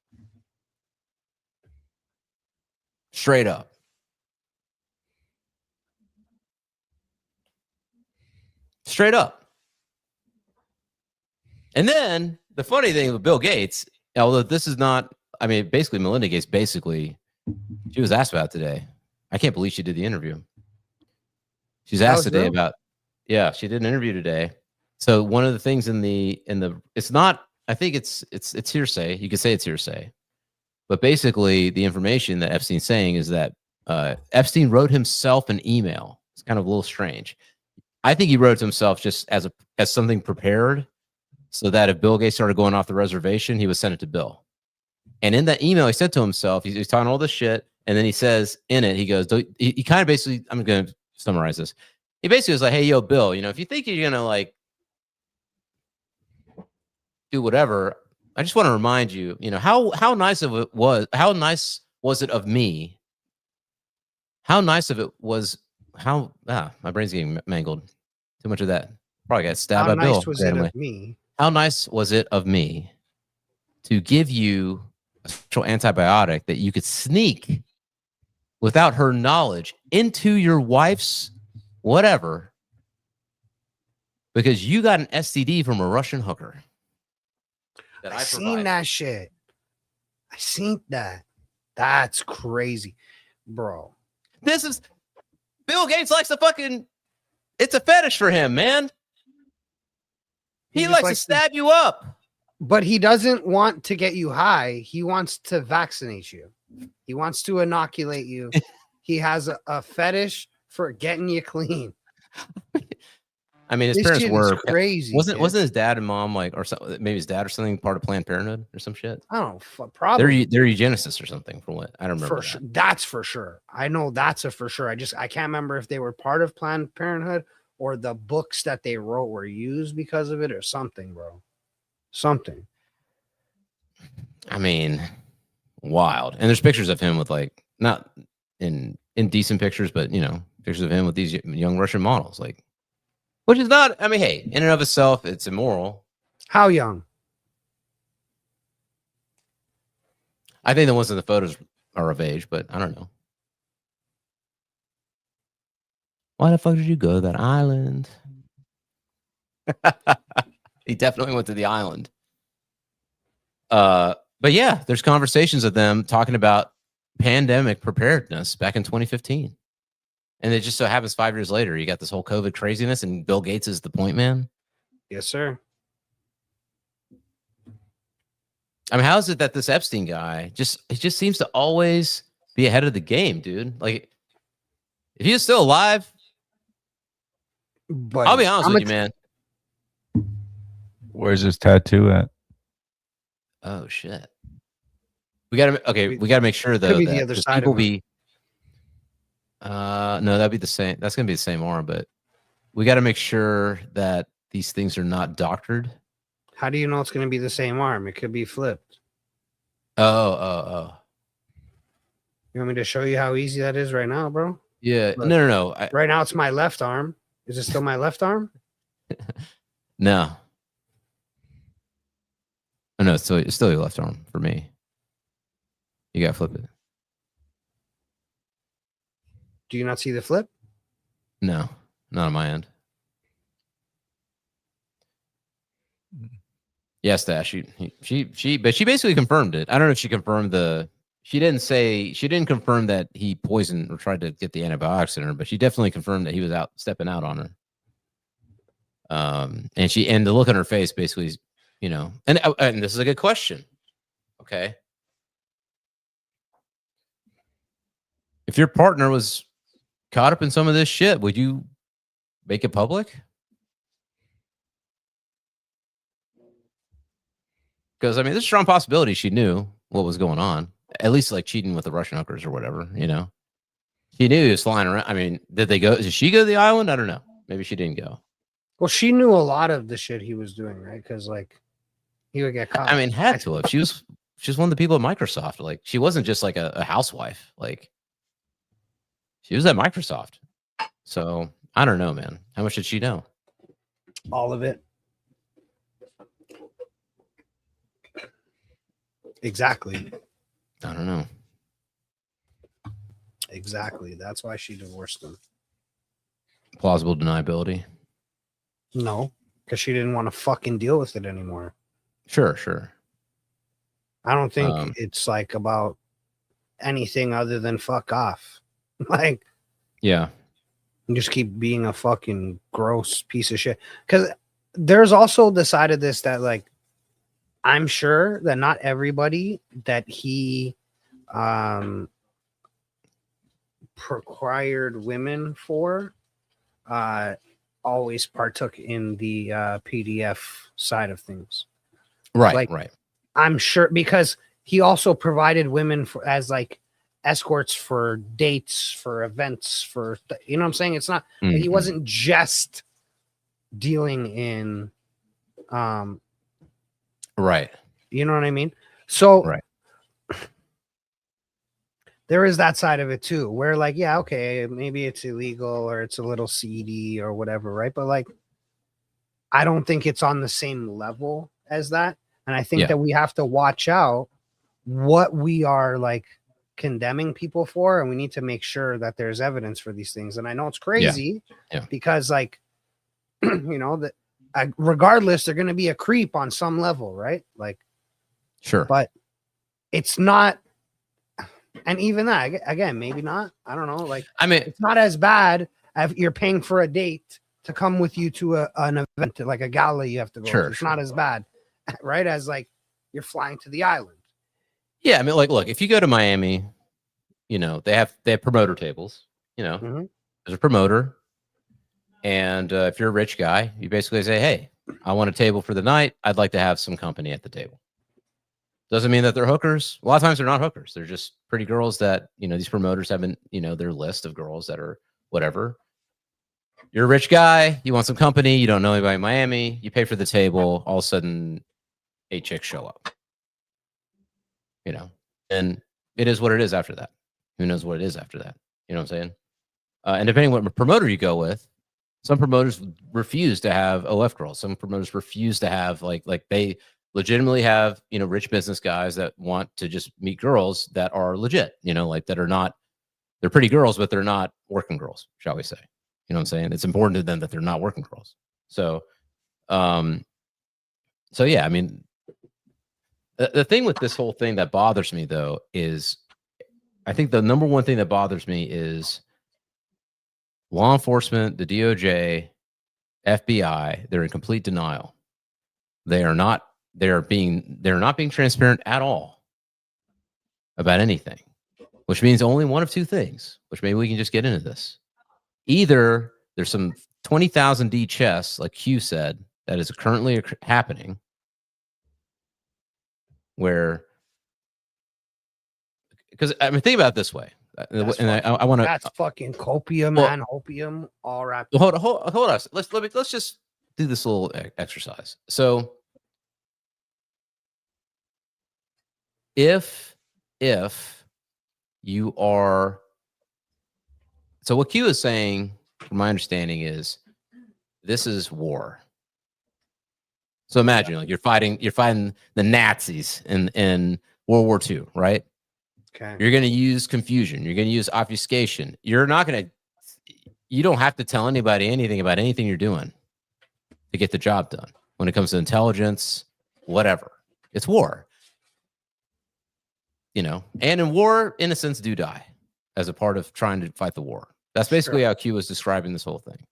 Straight up. Straight up. And then the funny thing with Bill Gates, although this is not, I mean, basically Melinda Gates, she was asked about it today. I can't believe she did the interview. She's asked today about, yeah, she did an interview today. So one of the things in the it's not, I think it's hearsay. You could say it's hearsay, but basically the information that Epstein's saying is that Epstein wrote himself an email. It's kind of a little strange. I think he wrote to himself just as something prepared, so that if Bill Gates started going off the reservation, he would send it to Bill. And in that email he sent to himself, he's talking all this shit, and then he says in it, he goes, he kind of basically, I'm going to summarize this. He basically was like, hey, yo, Bill, if you think you're going to like do whatever, I just want to remind you, how nice of it was. How nice was it of me? How nice of it was. My brain's getting mangled. Too much of that. Probably got stabbed by Bill. How nice was it of me? How nice was it of me to give you a special antibiotic that you could sneak without her knowledge into your wife's whatever because you got an STD from a Russian hooker. I seen that shit. I seen that. That's crazy, bro. This is Bill Gates likes to fucking. It's a fetish for him, man. He likes to stab you up. But he doesn't want to get you high. He wants to vaccinate you. He wants to inoculate you. He has a fetish for getting you clean. I mean, his parents were crazy. Wasn't his dad and mom like, or maybe his dad or something part of Planned Parenthood or some shit? I don't know. Probably they're eugenicists or something. For what I don't remember. That's for sure. I know that's a for sure. I can't remember if they were part of Planned Parenthood or the books that they wrote were used because of it or something, bro. Something. I mean, wild. And there's pictures of him with like not in decent pictures, but you know, pictures of him with these young Russian models, like. Which is not, I mean, hey, in and of itself, it's immoral. How young? I think the ones in the photos are of age, but I don't know. Why the fuck did you go to that island? He definitely went to the island. But yeah, there's conversations of them talking about pandemic preparedness back in 2015. And it just so happens 5 years later, you got this whole COVID craziness, and Bill Gates is the point man. Yes, sir. I mean, how is it that this Epstein guy just seems to always be ahead of the game, dude? Like, if he was still alive, but I'll be honest with you, man. Where's his tattoo at? Oh shit. We gotta make sure though that the other side people be. No, that'd be the same. That's gonna be the same arm, but we got to make sure that these things are not doctored. How do you know it's going to be the same arm? It could be flipped. Oh. You want me to show you how easy that is right now, bro? Yeah. Look, no. Right now it's my left arm. Is it still my left arm? No. Oh, no, it's still your left arm for me. You got to flip it. Do you not see the flip? No, not on my end. Yes, Dash. She basically confirmed it. I don't know if she confirmed she didn't confirm that he poisoned or tried to get the antibiotics in her, but she definitely confirmed that he was stepping out on her. And the look on her face basically, you know, and this is a good question. Okay. If your partner was caught up in some of this shit, would you make it public? Because I mean, there's a strong possibility she knew what was going on. At least like cheating with the Russian hookers or whatever, you know. She knew he was flying around. I mean, did she go to the island? I don't know. Maybe she didn't go. Well, she knew a lot of the shit he was doing, right? Because like he would get caught. I mean, had to have. She was one of the people at Microsoft. Like, she wasn't just like a housewife. Like, she was at Microsoft. So I don't know, man. How much did she know? All of it. Exactly. I don't know. Exactly. That's why she divorced him. Plausible deniability. No, because she didn't want to fucking deal with it anymore. Sure. I don't think it's like about anything other than fuck off. Like, yeah. Just keep being a fucking gross piece of shit. Because there's also the side of this that, like, I'm sure that not everybody that he procured women for always partook in the PDF side of things. Right, right. I'm sure because he also provided women as like escorts for dates, for events, for you know what I'm saying? It's not he wasn't just dealing in right. You know what I mean? So right. There is that side of it too, where like, yeah, okay, maybe it's illegal or it's a little seedy or whatever, right? But like, I don't think it's on the same level as that. And I think that we have to watch out what we are like condemning people for, and we need to make sure that there's evidence for these things. And I know it's crazy because, like, you know, that regardless, they're going to be a creep on some level, right? Like, sure, but it's not. And even that, again, maybe not. I don't know. Like, I mean, it's not as bad if you're paying for a date to come with you to an event, like a gala you have to go to. It's not as bad, right? As like you're flying to the island. Yeah, I mean, like, look, if you go to Miami, you know, they have promoter tables, you know, there's a promoter. And if you're a rich guy, you basically say, hey, I want a table for the night. I'd like to have some company at the table. Doesn't mean that they're hookers. A lot of times they're not hookers. They're just pretty girls that, you know, these promoters haven't, you know, their list of girls that are whatever. You're a rich guy. You want some company. You don't know anybody in Miami. You pay for the table. All of a sudden, 8 chicks show up. You know, and it is what it is after that. Who knows what it is after that? You know what I'm saying? And depending on what promoter you go with, some promoters refuse to have OF girls. Some promoters refuse to have like they legitimately have, you know, rich business guys that want to just meet girls that are legit, you know, like that are not, they're pretty girls, but they're not working girls, shall we say? You know what I'm saying? It's important to them that they're not working girls. So, so yeah, I mean, the thing with this whole thing that bothers me, though, is I think the number one thing that bothers me is law enforcement, the DOJ, FBI, they're in complete denial. They're not being transparent at all about anything, which means only one of two things, which maybe we can just get into this. Either there's some 20,000 D chess, like Q said, that is currently happening, where, because I mean, think about it this way, I want to. That's fucking copium and opium all wrapped. Hold on. Let's just do this little exercise. So, if you are, so what Q is saying, from my understanding, is this is war. So imagine like you're fighting the Nazis in World War II, right? Okay. You're going to use confusion. You're going to use obfuscation. You don't have to tell anybody anything about anything you're doing to get the job done. When it comes to intelligence, whatever, it's war. You know, and in war, innocents do die as a part of trying to fight the war. That's basically how Q was describing this whole thing.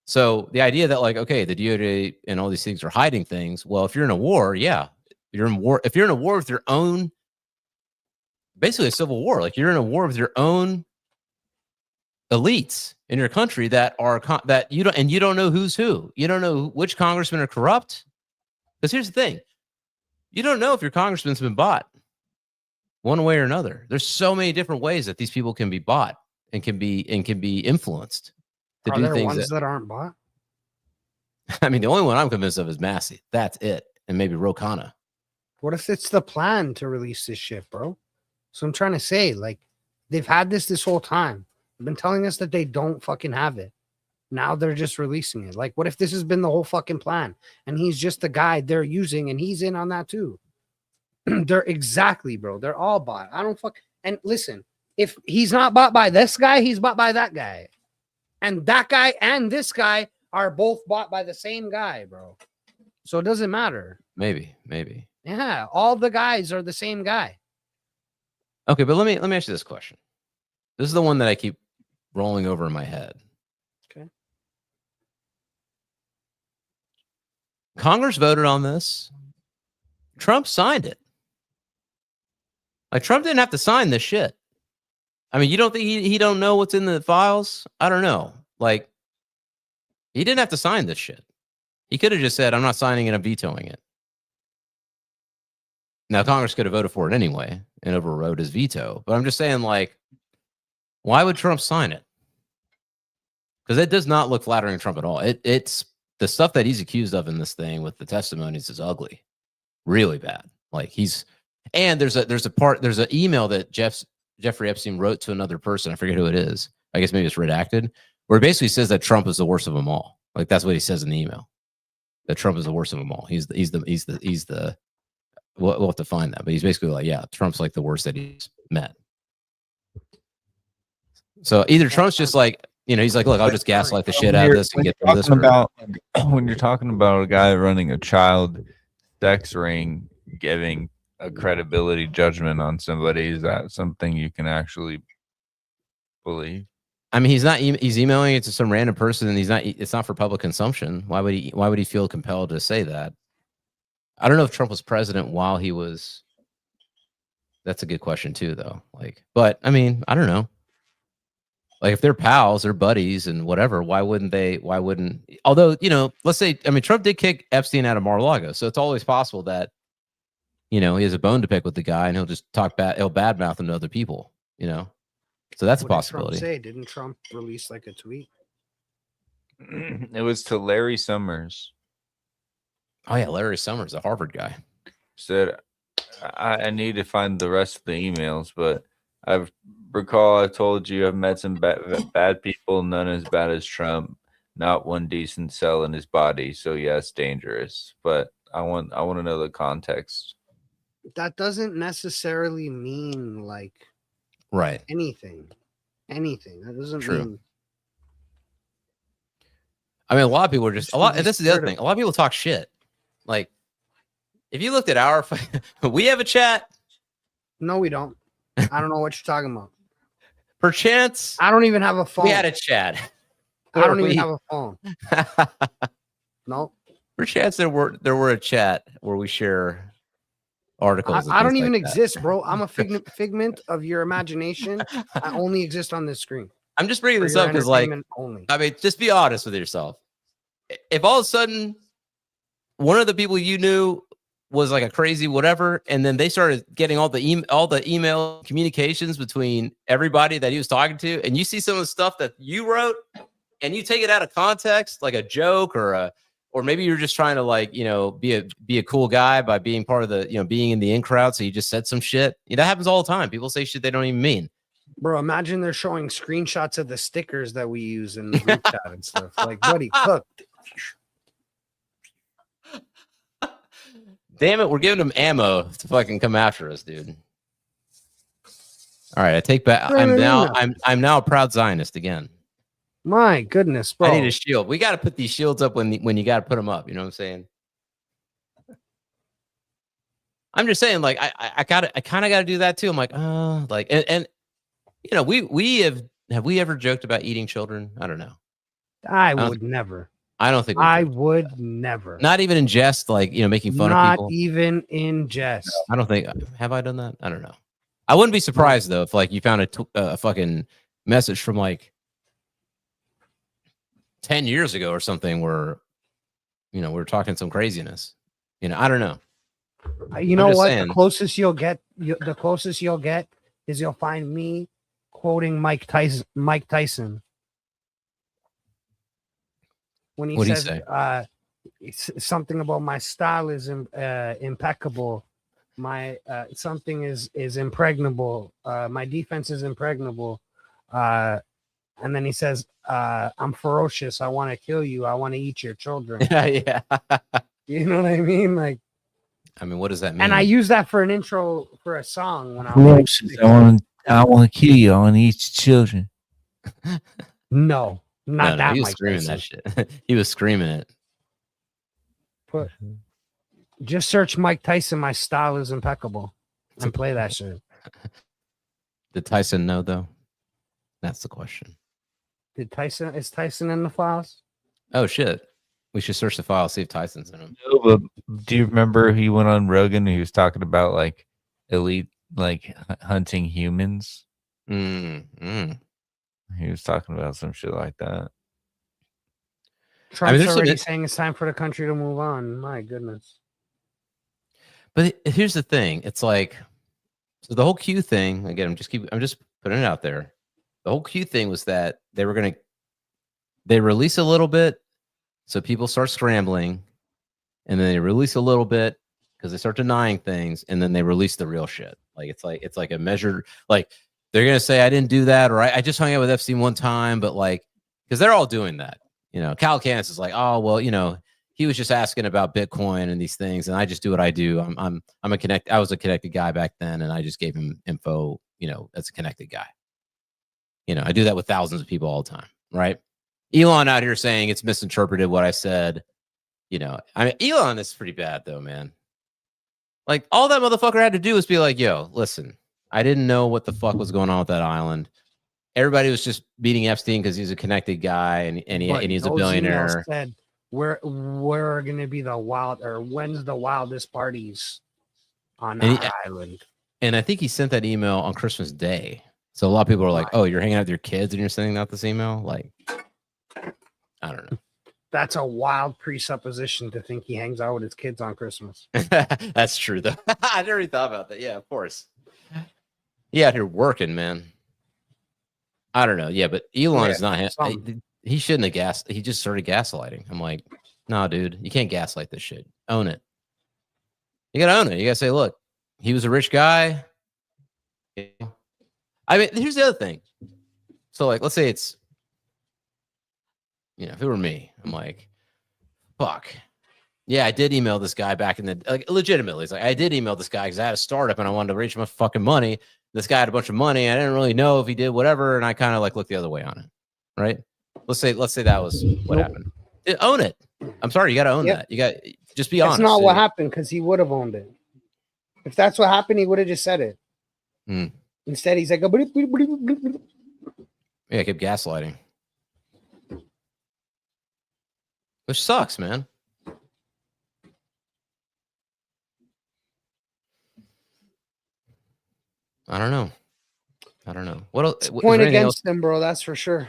So the idea that like, okay, the DOJ and all these things are hiding things. Well, if you're in a war, yeah, you're in war. If you're in a war with your own, basically a civil war, like you're in a war with your own elites in your country that are that you don't know who's who. You don't know which congressmen are corrupt. Because here's the thing, you don't know if your congressman's been bought one way or another. There's so many different ways that these people can be bought and can be influenced to do things ones that aren't bought. I mean, the only one I'm convinced of is Massie. That's it, and maybe Khanna. What if it's the plan to release this shit, bro? So I'm trying to say, like, they've had this whole time. They've been telling us that they don't fucking have it. Now they're just releasing it. Like, what if this has been the whole fucking plan, and he's just the guy they're using, and he's in on that too? They're exactly, bro. They're all bought. I don't fuck. And listen, if he's not bought by this guy, he's bought by that guy. And that guy and this guy are both bought by the same guy, bro. So it doesn't matter. Maybe. Yeah, all the guys are the same guy. Okay, but let me ask you this question. This is the one that I keep rolling over in my head. Okay. Congress voted on this. Trump signed it. Like, Trump didn't have to sign this shit. I mean, you don't think he don't know what's in the files? I don't know. Like, he didn't have to sign this shit. He could have just said, I'm not signing it, I'm vetoing it. Now, Congress could have voted for it anyway and overrode his veto. But I'm just saying, like, why would Trump sign it? Because it does not look flattering to Trump at all. It's the stuff that he's accused of in this thing with the testimonies is ugly. Really bad. Like, and there's an email that Jeffrey Epstein wrote to another person. I forget who it is. I guess maybe it's redacted, where it basically says that Trump is the worst of them all. Like, that's what he says in the email. That Trump is the worst of them all. He's the we'll have to find that, but he's basically like, yeah, Trump's like the worst that he's met. So either Trump's just like, he's like, look, I'll just gaslight the shit out of this and get through this. When you're talking about a guy running a child sex ring, giving a credibility judgment on somebody, is that something you can actually believe? I mean, he's emailing it to some random person, and it's not for public consumption. Why would he feel compelled to say that? I don't know if Trump was president while he was. That's a good question too, though. But I mean, I don't know. Like, if they're pals, they're buddies, and whatever, why wouldn't? Although, let's say, I mean, Trump did kick Epstein out of Mar-a-Lago, so it's always possible that, he has a bone to pick with the guy, and he'll just he'll badmouth him to other people, So that's a possibility. Didn't Trump release like a tweet? It was to Larry Summers. Oh yeah, Larry Summers, a Harvard guy. Said, I need to find the rest of the emails, but I told you I've met some bad people, none as bad as Trump, not one decent cell in his body. So yes, dangerous. But I want to know the context. That doesn't necessarily mean like right anything. That doesn't mean. I mean, a lot of people are just a lot. And this is the other thing. A lot of people talk shit. Like, if you looked at we have a chat. No, we don't. I don't know what you're talking about. Perchance, I don't even have a phone. We had a chat. I don't even have a phone. No. Perchance there were a chat where we share articles. I don't even exist, bro. I'm a figment of your imagination. I only exist on this screen. I'm just bringing this up because, I mean, just be honest with yourself. If all of a sudden one of the people you knew was like a crazy whatever, and then they started getting all the email communications between everybody that he was talking to, and you see some of the stuff that you wrote, and you take it out of context, like a joke or maybe you're just trying to be a cool guy by being part of the being in the in crowd, so you just said some shit. That happens all the time. People say shit they don't even mean. Bro, imagine they're showing screenshots of the stickers that we use in the group chat and stuff. Like, buddy, cooked. Damn it, we're giving them ammo to fucking come after us, dude. All right, I take back. I'm now a proud Zionist again. My goodness, bro. I need a shield. We got to put these shields up when you got to put them up. You know what I'm saying? I'm just saying, like, I kind of got to do that too. I'm like, and we have we ever joked about eating children? I don't know. I would never. I don't think I would never. Not even in jest, making fun of people. Not even in jest. I don't think. Have I done that? I don't know. I wouldn't be surprised though if you found a fucking message from 10 years ago or something where we're talking some craziness. I don't know. You know what? Saying. The closest you'll get is you'll find me quoting Mike Tyson. When he says something about my style is impeccable, my something is impregnable, my defense is impregnable, and then he says, I'm ferocious, I want to kill you, I want to eat your children. Yeah. You know what I mean? What does that mean? And I use that for an intro for a song when I want to kill you, I want to eat your children. No. Not that he was Mike screaming Tyson. that shit. He was screaming it. Just search Mike Tyson, my style is impeccable, and play that shit. Did Tyson know though? That's the question. Is Tyson in the files? Oh shit. We should search the file, see if Tyson's in them. No, but do you remember he went on Rogan and he was talking about elite hunting humans? He was talking about some shit like that. Trump's already saying it's time for the country to move on. My goodness. But here's the thing. It's so the whole Q thing, again, I'm just putting it out there. The whole Q thing was that they release a little bit, so people start scrambling, and then they release a little bit because they start denying things, and then they release the real shit. It's like a measured, they're going to say, I didn't do that, or I just hung out with Epstein one time, but because they're all doing that. Cal Canis is oh, well, he was just asking about Bitcoin and these things, and I just do what I do. I was a connected guy back then, and I just gave him info, as a connected guy. You know, I do that with thousands of people all the time, right? Elon out here saying it's misinterpreted what I said. You know, I mean, Elon is pretty bad though, man. Like, all that motherfucker had to do was be like, yo, listen, I didn't know what the fuck was going on with that island. Everybody was just beating Epstein because he's a connected guy and he's a billionaire. Said, we're going to be the wild, or when's the wildest parties on our island? And I think he sent that email on Christmas Day. So a lot of people are like, oh, you're hanging out with your kids and you're sending out this email? Like, I don't know. That's a wild presupposition to think he hangs out with his kids on Christmas. That's true, though. I never even thought about that. Yeah, of course. He out here working, man. I don't know. Yeah, but Elon is not. He shouldn't have He just started gaslighting. I'm like, nah, dude, you can't gaslight this shit. Own it. You gotta own it. You gotta say, look, he was a rich guy. I mean, here's the other thing. So, like, let's say it's, you know, if it were me, I'm like, fuck. Yeah, I did email this guy back in the, like, legitimately. It's like, I did email this guy because I had a startup and I wanted to reach my fucking money. This guy had a bunch of money. I didn't really know if he did whatever. And I kind of like looked the other way on it. Right. Let's say that was what happened. Own it. I'm sorry. You got to own that. You got just be honest. That's not what happened, because he would have owned it. If that's what happened, he would have just said it. Instead, he's like, yeah, I kept gaslighting. Which sucks, man. I don't know. What else? Point against him, bro. That's for sure.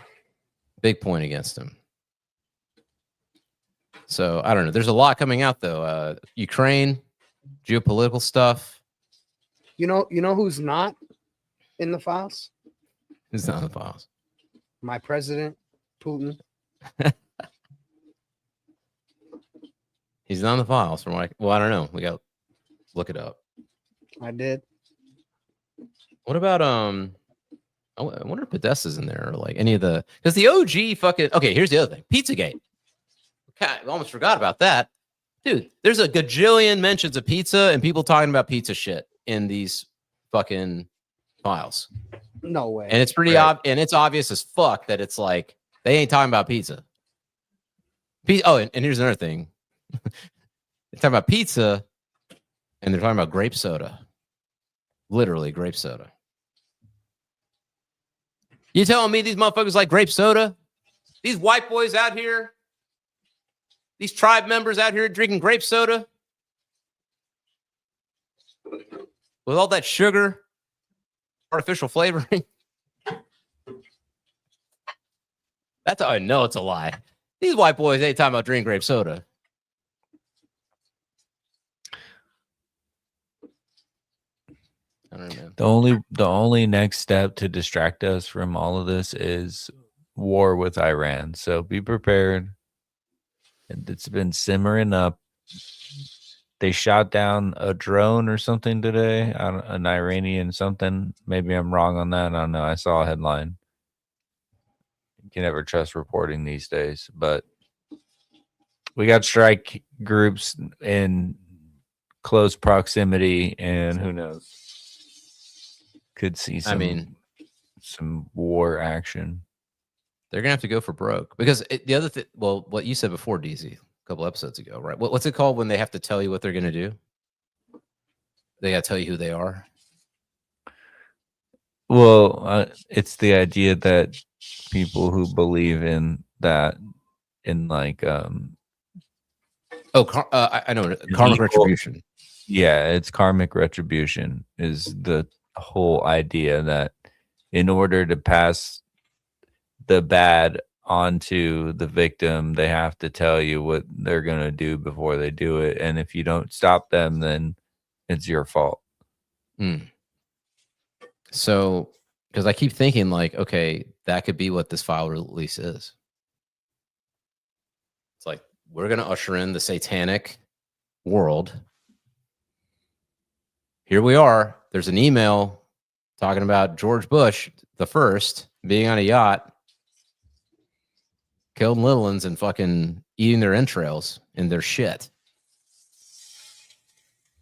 Big point against him. So I don't know. There's a lot coming out though. Ukraine, geopolitical stuff. You know who's not in the files? Who's not in the files? My president, Putin. He's not in the files from like. Well, I don't know. We got to look it up. I did. What about I wonder if Podesta's in there or like any of the, because the OG fucking, okay, here's the other thing. Pizzagate. I almost forgot about that. Dude, there's a gajillion mentions of pizza and people talking about pizza shit in these fucking files. No way. And it's pretty and it's obvious as fuck that it's like they ain't talking about pizza. And here's another thing. They're talking about pizza and they're talking about grape soda. Literally grape soda. You telling me these motherfuckers like grape soda? These white boys out here, these tribe members out here drinking grape soda with all that sugar, artificial flavoring. That's how I know it's a lie. These white boys ain't talking about drinking grape soda. I don't know, man. The only next step to distract us from all of this is war with Iran. So be prepared. It's been simmering up. They shot down a drone or something today, an Iranian something. Maybe I'm wrong on that. I don't know. I saw a headline. You can never trust reporting these days, but we got strike groups in close proximity, and who knows? Could see some war action. They're gonna have to go for broke because the other thing. Well, what you said before, Deezy, a couple episodes ago, right? What's it called when they have to tell you what they're gonna do? They gotta tell you who they are. Well, it's the idea that people who believe in that, in like, I know, karmic retribution. Yeah, it's karmic retribution is the whole idea that in order to pass the bad onto the victim, they have to tell you what they're going to do before they do it. And if you don't stop them, then it's your fault. So, because I keep thinking like, okay, that could be what this file release is. It's like, we're going to usher in the satanic world. Here we are. There's an email talking about George Bush, the first, being on a yacht, killing little ones and fucking eating their entrails and their shit.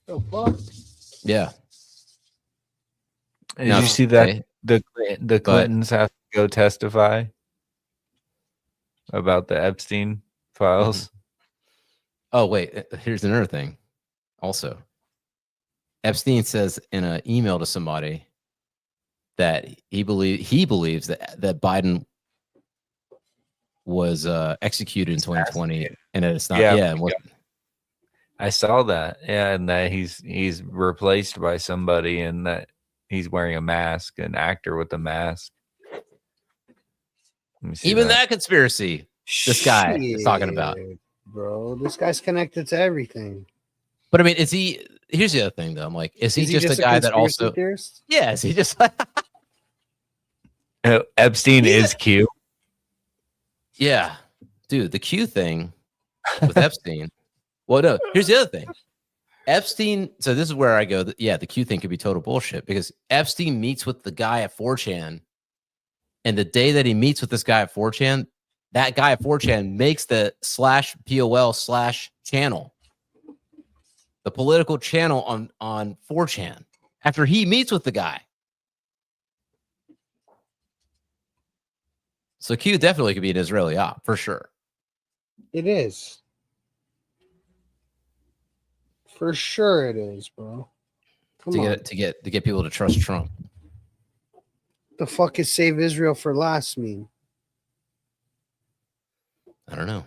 Oh, fuck. Yeah. Did you see that the Clintons have to go testify about the Epstein files. Oh, wait. Here's another thing. Also, Epstein says in an email to somebody that he believes that Biden was executed in 2020, and that it's not. Yeah, I saw that. Yeah, and that he's replaced by somebody, and that he's wearing a mask, an actor with a mask. Even that conspiracy. This guy is talking about, bro. This guy's connected to everything. But I mean, is he? Here's the other thing, though. I'm like, is he just a guy that also? Theorist? Yeah, is he just? Epstein is Q. Yeah, dude, the Q thing with Epstein. Well, no, here's the other thing. Epstein. So this is where I go. Yeah, the Q thing could be total bullshit because Epstein meets with the guy at 4chan, and the day that he meets with this guy at 4chan, that guy at 4chan makes the /POL/channel, the political channel on 4chan after he meets with the guy. So Q definitely could be an Israeli op for sure. It is. For sure it is, bro. To get people to trust Trump. The fuck is save Israel for last mean? I don't know.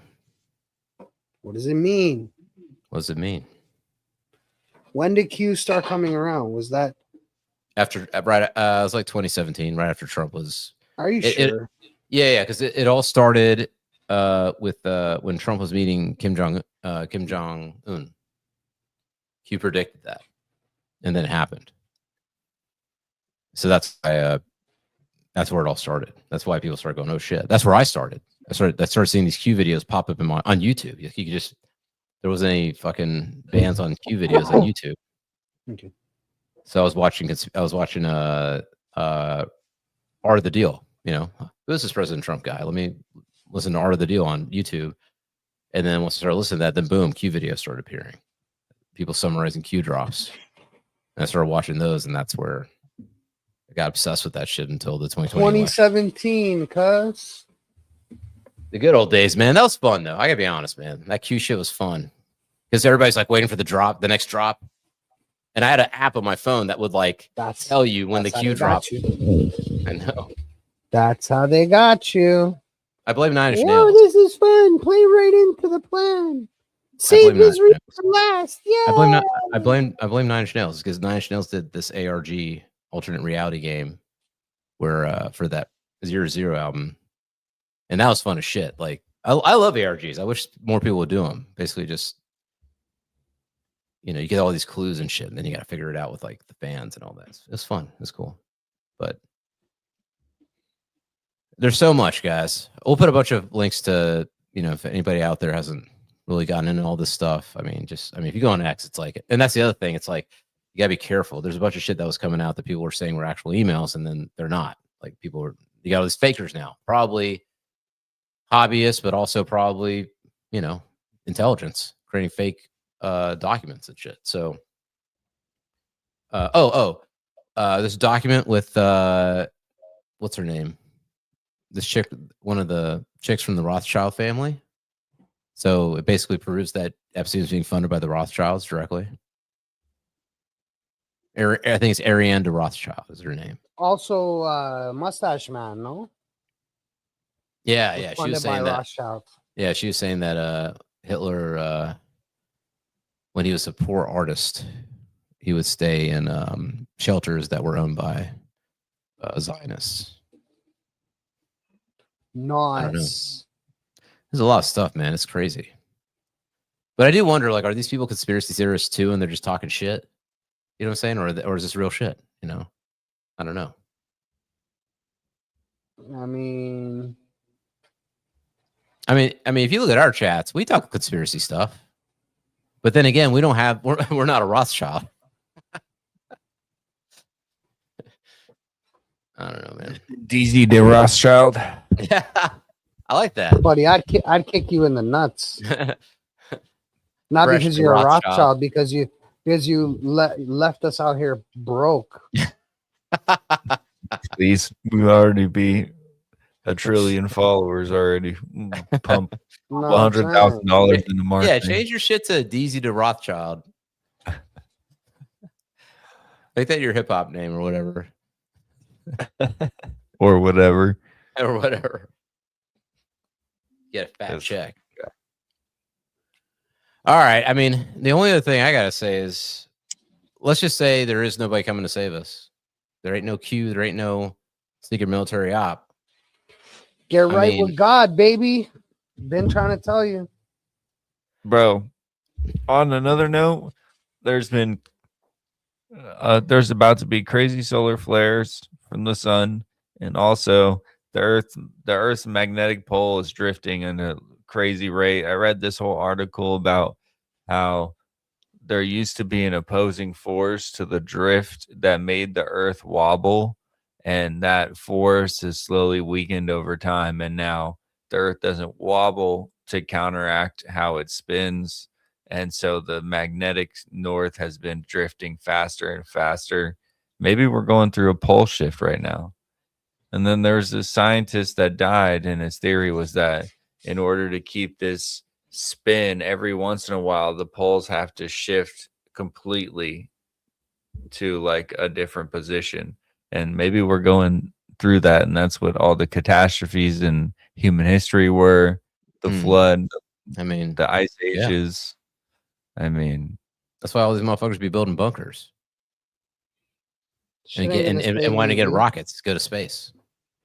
What does it mean? What does it mean? When did Q start coming around? Was that after right? It was like 2017, right after Trump was. Are you sure? Yeah, because it all started with when Trump was meeting Kim Jong-un. Q predicted that, and then it happened. So that's why that's where it all started. That's why people started going, "Oh shit!" That's where I started. I started seeing these Q videos pop up on YouTube. You could just there wasn't any fucking bans on Q videos on YouTube. Okay. So I was watching Art of the Deal. You know, who's this President Trump guy? Let me listen to Art of the Deal on YouTube. And then once I started listening to that, then boom, Q videos started appearing. People summarizing Q drops. And I started watching those, and that's where I got obsessed with that shit until the 2017, cuz. The good old days, man. That was fun, though. I gotta be honest, man. That Q shit was fun. Because everybody's like waiting for the next drop. And I had an app on my phone that would like tell you when the Q dropped. I know. That's how they got you. I blame Nine Inch Nails. Oh, this is fun. Play right into the plan. Save Israel for last. Yeah. I blame Nine Inch Nails because Nine Inch Nails did this ARG alternate reality game where for that 0 album, and that was fun as shit. Like I love ARGs. I wish more people would do them. Basically, just you get all these clues and shit, and then you got to figure it out with like the fans and all that. It's fun. It's cool, but. There's so much, guys. We'll put a bunch of links to, if anybody out there hasn't really gotten into all this stuff. I mean, if you go on X, it's like, and that's the other thing. It's like, you gotta be careful. There's a bunch of shit that was coming out that people were saying were actual emails, and then they're not. Like you got all these fakers now, probably hobbyists, but also probably, intelligence, creating fake documents and shit. So, this document with, what's her name? This chick, one of the chicks from the Rothschild family. So it basically proves that Epstein is being funded by the Rothschilds directly. I think it's Ariane de Rothschild is her name. Also, Mustache Man, no? Yeah. She was saying that. Rothschild. Yeah, she was saying that Hitler, when he was a poor artist, he would stay in shelters that were owned by Zionists. Nice. There's a lot of stuff, man. It's crazy. But I do wonder, like, are these people conspiracy theorists too, and they're just talking shit? You know what I'm saying? Or is this real shit? I don't know. I mean, if you look at our chats, we talk conspiracy stuff. But then again, we're not a Rothschild. I don't know, man. Deezy de Rothschild. Yeah, I like that, buddy. I'd kick you in the nuts. Not Fresh because you're Rothschild. a Rothschild, because you left us out here broke. Please, we'll already be 1 trillion followers already. Pump No, $100,000 in the market. Yeah, change your shit to Deezy to Rothschild. Make that your hip hop name or whatever. Or whatever. Or whatever. Get a fat check. All right. I mean, the only other thing I gotta say is, let's just say there is nobody coming to save us. There ain't no Q. There ain't no secret military op. Get right with God, baby. Been trying to tell you, bro. On another note, there's about to be crazy solar flares from the sun, and also the Earth's magnetic pole is drifting at a crazy rate. I read this whole article about how there used to be an opposing force to the drift that made the Earth wobble, and that force is slowly weakened over time, and now the Earth doesn't wobble to counteract how it spins. And so the magnetic north has been drifting faster and faster. Maybe we're going through a pole shift right now. And then there's this scientist that died, and his theory was that in order to keep this spin, every once in a while, the poles have to shift completely to like a different position. And maybe we're going through that, and that's what all the catastrophes in human history were. The flood, the ice ages. I mean, that's why all these motherfuckers be building bunkers and want to get rockets to go to space.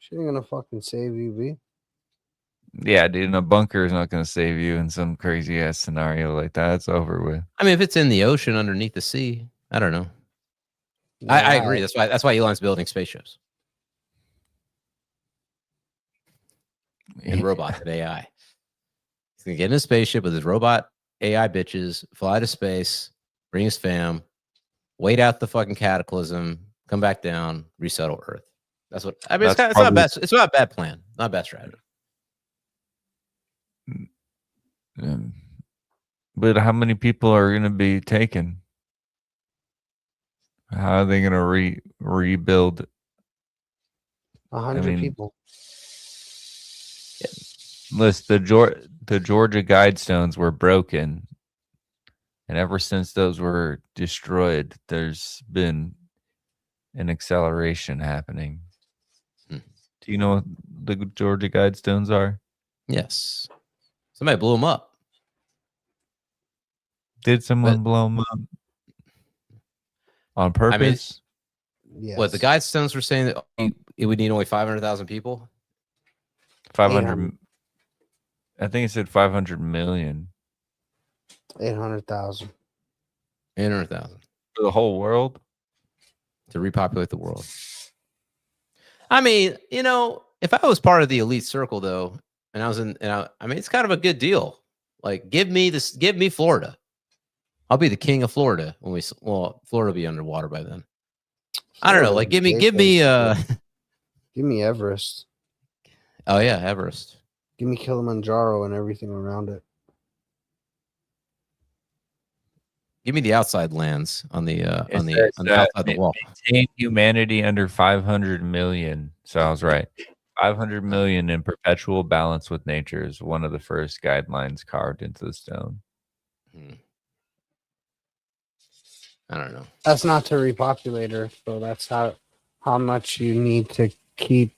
She ain't gonna fucking save you, B. Yeah, dude, a bunker is not gonna save you in some crazy ass scenario like that. It's over with. I mean, if it's in the ocean underneath the sea, I don't know. Yeah, I agree. That's why Elon's building spaceships and robots and AI. He's gonna get in a spaceship with his robot AI bitches, fly to space, bring his fam, wait out the fucking cataclysm, come back down, resettle Earth. That's what I mean. It's not bad. It's not a bad plan. Not a bad strategy. But how many people are going to be taken? How are they going to rebuild? 100 people. Listen, the Georgia Guidestones were broken, and ever since those were destroyed, there's been an acceleration happening. Do you know what the Georgia Guidestones are? Yes. Somebody blew them up. Did someone blow them up on purpose? I mean, yes. What the Guidestones were saying that it would need only 500,000 people. 500. I think it said 500 million. 800,000. 800,000 for the whole world to repopulate the world. I mean, you know, if I was part of the elite circle, though, and I was in, I mean, it's kind of a good deal. Like, give me Florida. I'll be the king of Florida when Florida will be underwater by then. I don't know. Like, give me Everest. Oh yeah, Everest. Give me Kilimanjaro and everything around it. Give me the outside lands on the outside the wall. Maintain humanity under 500 million. So I was right. 500 million in perpetual balance with nature is one of the first guidelines carved into the stone. I don't know. That's not to repopulate Earth, though. That's how much you need to keep.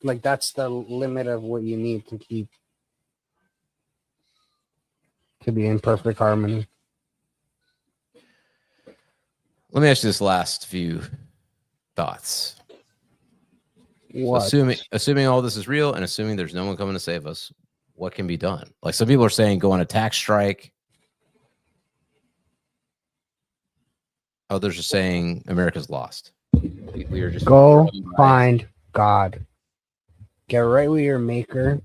Like, that's the limit of what you need to keep to be in perfect harmony. Let me ask you this last few thoughts. What? So assuming all this is real and assuming there's no one coming to save us, what can be done? Like, some people are saying go on a tax strike. Others are saying America's lost. We are just go find God. Get right with your maker.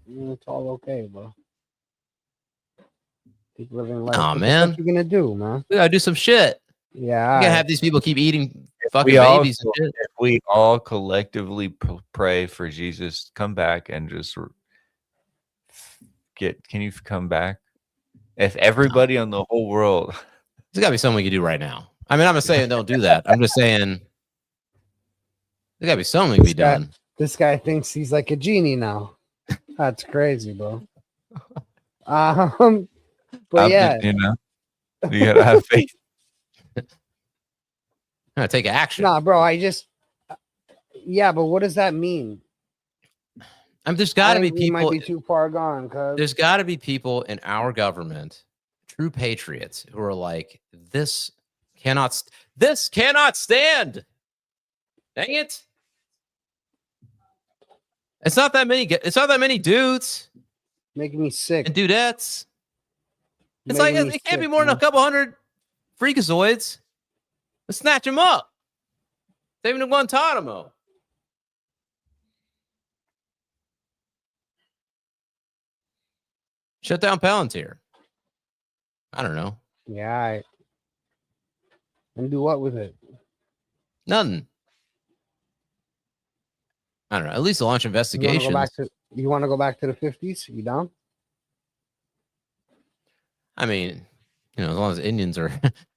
It's all okay, bro. Keep living life. Oh, man. What you gonna do, man? We gotta do some shit. Yeah. We gotta have these people keep eating fucking babies and shit. If we all collectively pray for Jesus to come back and just can you come back? If everybody on the whole world, there's gotta be something we can do right now. I mean, I'm not saying don't do that. I'm just saying there gotta be something to be done. This guy thinks he's like a genie now. That's crazy, bro. But yeah, you know, you gotta have faith. Take action. Nah, bro. Yeah, but what does that mean? There's got to be people. Might be too far gone. There's got to be people in our government, true patriots, who are like, this cannot stand. Dang it! It's not that many. It's not that many dudes. Making me sick. And dudettes. It's like it can't be more than a couple hundred freakazoids. Let's snatch them up. Save them to Guantanamo. Shut down Palantir. I don't know. Yeah. And do what with it? Nothing. I don't know. At least launch investigations. You want to go back to the 50s? You down? I mean, as long as Indians are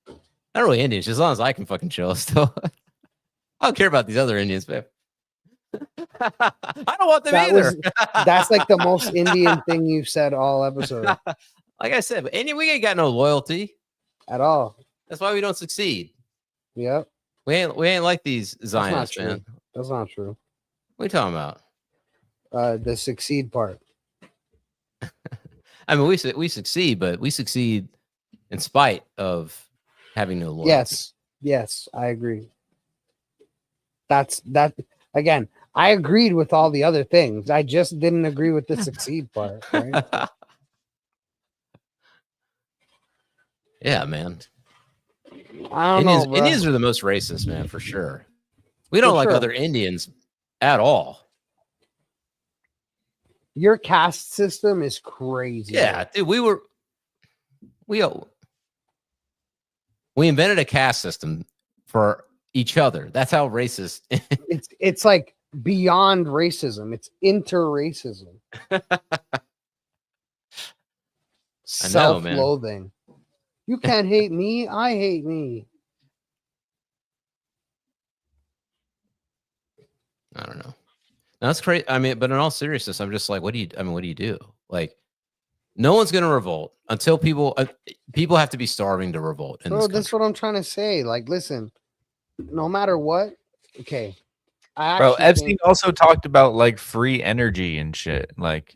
not really Indians, as long as I can fucking chill still. I don't care about these other Indians, babe. I don't want them either. That's like the most Indian thing you've said all episode. Like I said, but Indian, we ain't got no loyalty at all. That's why we don't succeed. Yep. We ain't like these Zionists, man. That's not true. What are you talking about? The succeed part. I mean, we succeed, but we succeed in spite of having no loyalty. Yes, I agree. That again. I agreed with all the other things. I just didn't agree with the succeed part. Right? Yeah, man. I don't know. Bro. Indians are the most racist, man, for sure. We don't like other Indians at all. Your caste system is crazy. Yeah, dude, we invented a caste system for each other. That's how racist. It's like beyond racism. It's inter-racism. Self-loathing. You can't hate me. I hate me. I don't know. No, that's crazy. I mean, but in all seriousness, I'm just like, what do you do? Like, no one's going to revolt until people have to be starving to revolt. Bro, that's what I'm trying to say. Like, listen, no matter what. Okay. Bro, Epstein also talked about like free energy and shit. Like,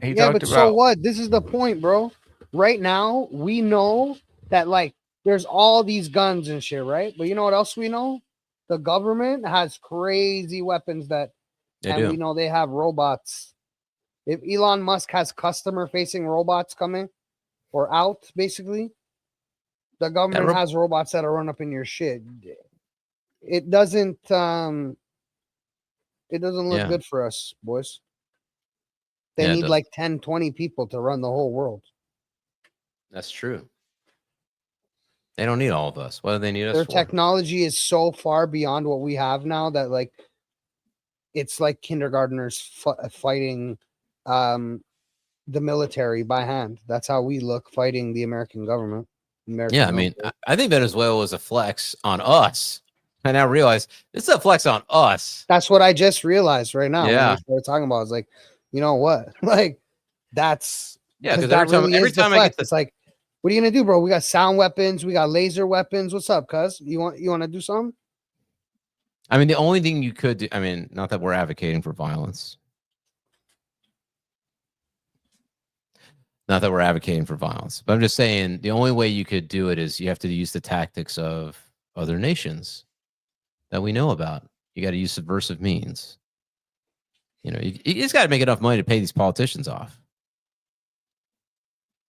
so what? This is the point, bro. Right now, we know that like there's all these guns and shit, right? But you know what else we know? The government has crazy weapons we know they have robots. If Elon Musk has customer-facing robots coming or out, basically, the government has robots that'll run up in your shit. It doesn't look good for us, boys. They need like 10, 20 people to run the whole world. That's true. They don't need all of us. What do they need us for? Their technology is so far beyond what we have now that like it's like kindergartners fighting the military by hand. That's how we look fighting the American government. I mean, I think Venezuela was a flex on us. I now realize this is a flex on us. That's what I just realized right now. Yeah. When we started talking about, it's like, you know what? Like, that's because every time I get it's like, what are you gonna do, bro? We got sound weapons, we got laser weapons. What's up, cuz? You want to do something? I mean, the only thing you could do, I mean, not that we're advocating for violence. Not that we're advocating for violence, but I'm just saying the only way you could do it is you have to use the tactics of other nations that we know about. You got to use subversive means. You just got to make enough money to pay these politicians off.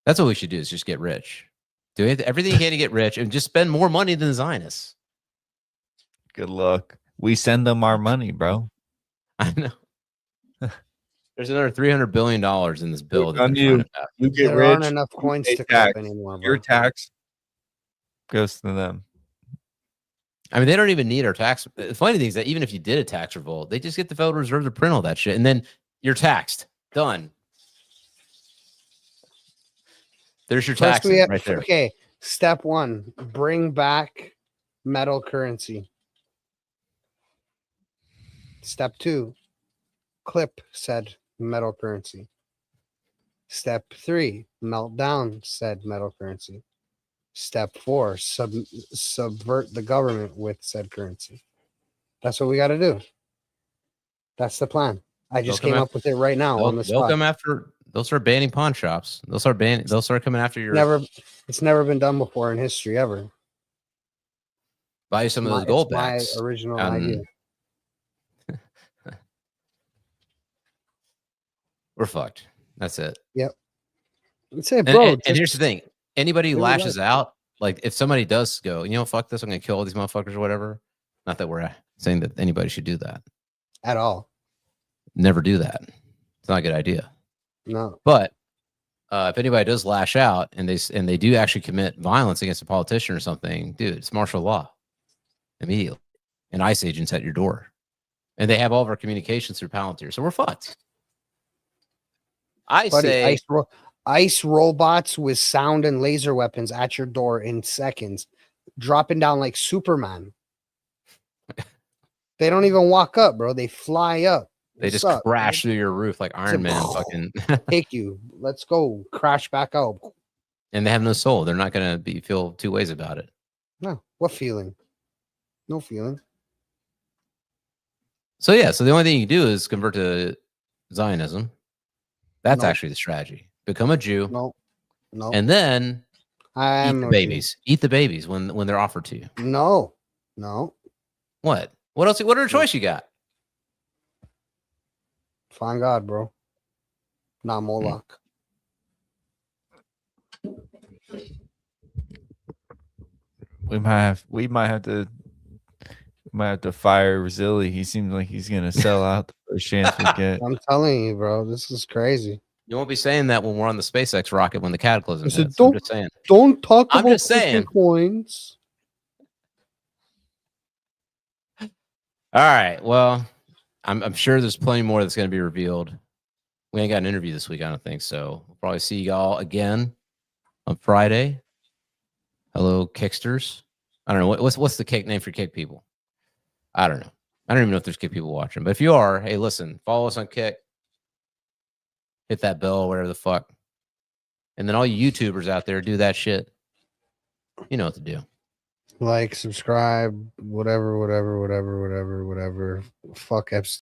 That's what we should do, is just get rich. Do everything you can to get rich and just spend more money than the Zionists. Good luck. We send them our money, bro. I know. There's another $300 billion in this bill. You get rich. Aren't enough coins to cut anymore. Bro. Your tax goes to them. I mean, they don't even need our tax. The funny thing is that even if you did a tax revolt, they just get the Federal Reserve to print all that shit, and then you're taxed. Done. There's your taxes right there. Okay, step one: bring back metal currency. Step 2, clip said metal currency. Step 3, melt down said metal currency. Step 4, subvert the government with said currency. That's what we got to do. That's the plan. I just came up with it right now on the spot. They'll come after. They'll start banning pawn shops. They'll start coming after your. It's never been done before in history ever. Buy you some of those gold backs. My original idea. We're fucked. That's it. Yep. That's it, bro. And here's the thing: anybody who lashes out, like if somebody does go, fuck this, I'm gonna kill all these motherfuckers or whatever. Not that we're saying that anybody should do that at all. Never do that. It's not a good idea. No. But if anybody does lash out and they do actually commit violence against a politician or something, dude, it's martial law immediately, and ICE agents at your door, and they have all of our communications through Palantir, so we're fucked. ICE robots with sound and laser weapons at your door in seconds, dropping down like Superman. They don't even walk up, bro. They fly up. They just crash through your roof like Iron Man. Fucking take you. Let's go. Crash back out. And they have no soul. They're not gonna feel two ways about it. No. What feeling? No feeling. So yeah. So the only thing you do is convert to Zionism. That's actually the strategy. Become a Jew. No. And then eat the babies. Eat the babies when they're offered to you. No. What? What else? What other choice you got? Find God, bro. Not Moloch. We might have to fire ZiLLY. He seems like he's gonna sell out the first chance we get. I'm telling you, bro, this is crazy. You won't be saying that when we're on the SpaceX rocket when the cataclysm hits. I'm just saying. Don't talk about Bitcoins. All right. Well, I'm sure there's plenty more that's going to be revealed. We ain't got an interview this week, I don't think so. We'll probably see y'all again on Friday. Hello, Kicksters. I don't know what's the kick name for Kick people. I don't know. I don't even know if there's Kick people watching, but if you are, hey, listen, follow us on Kick. Hit that bell, whatever the fuck. And then all you YouTubers out there, do that shit. You know what to do. Like, subscribe, whatever. Fuck Epstein.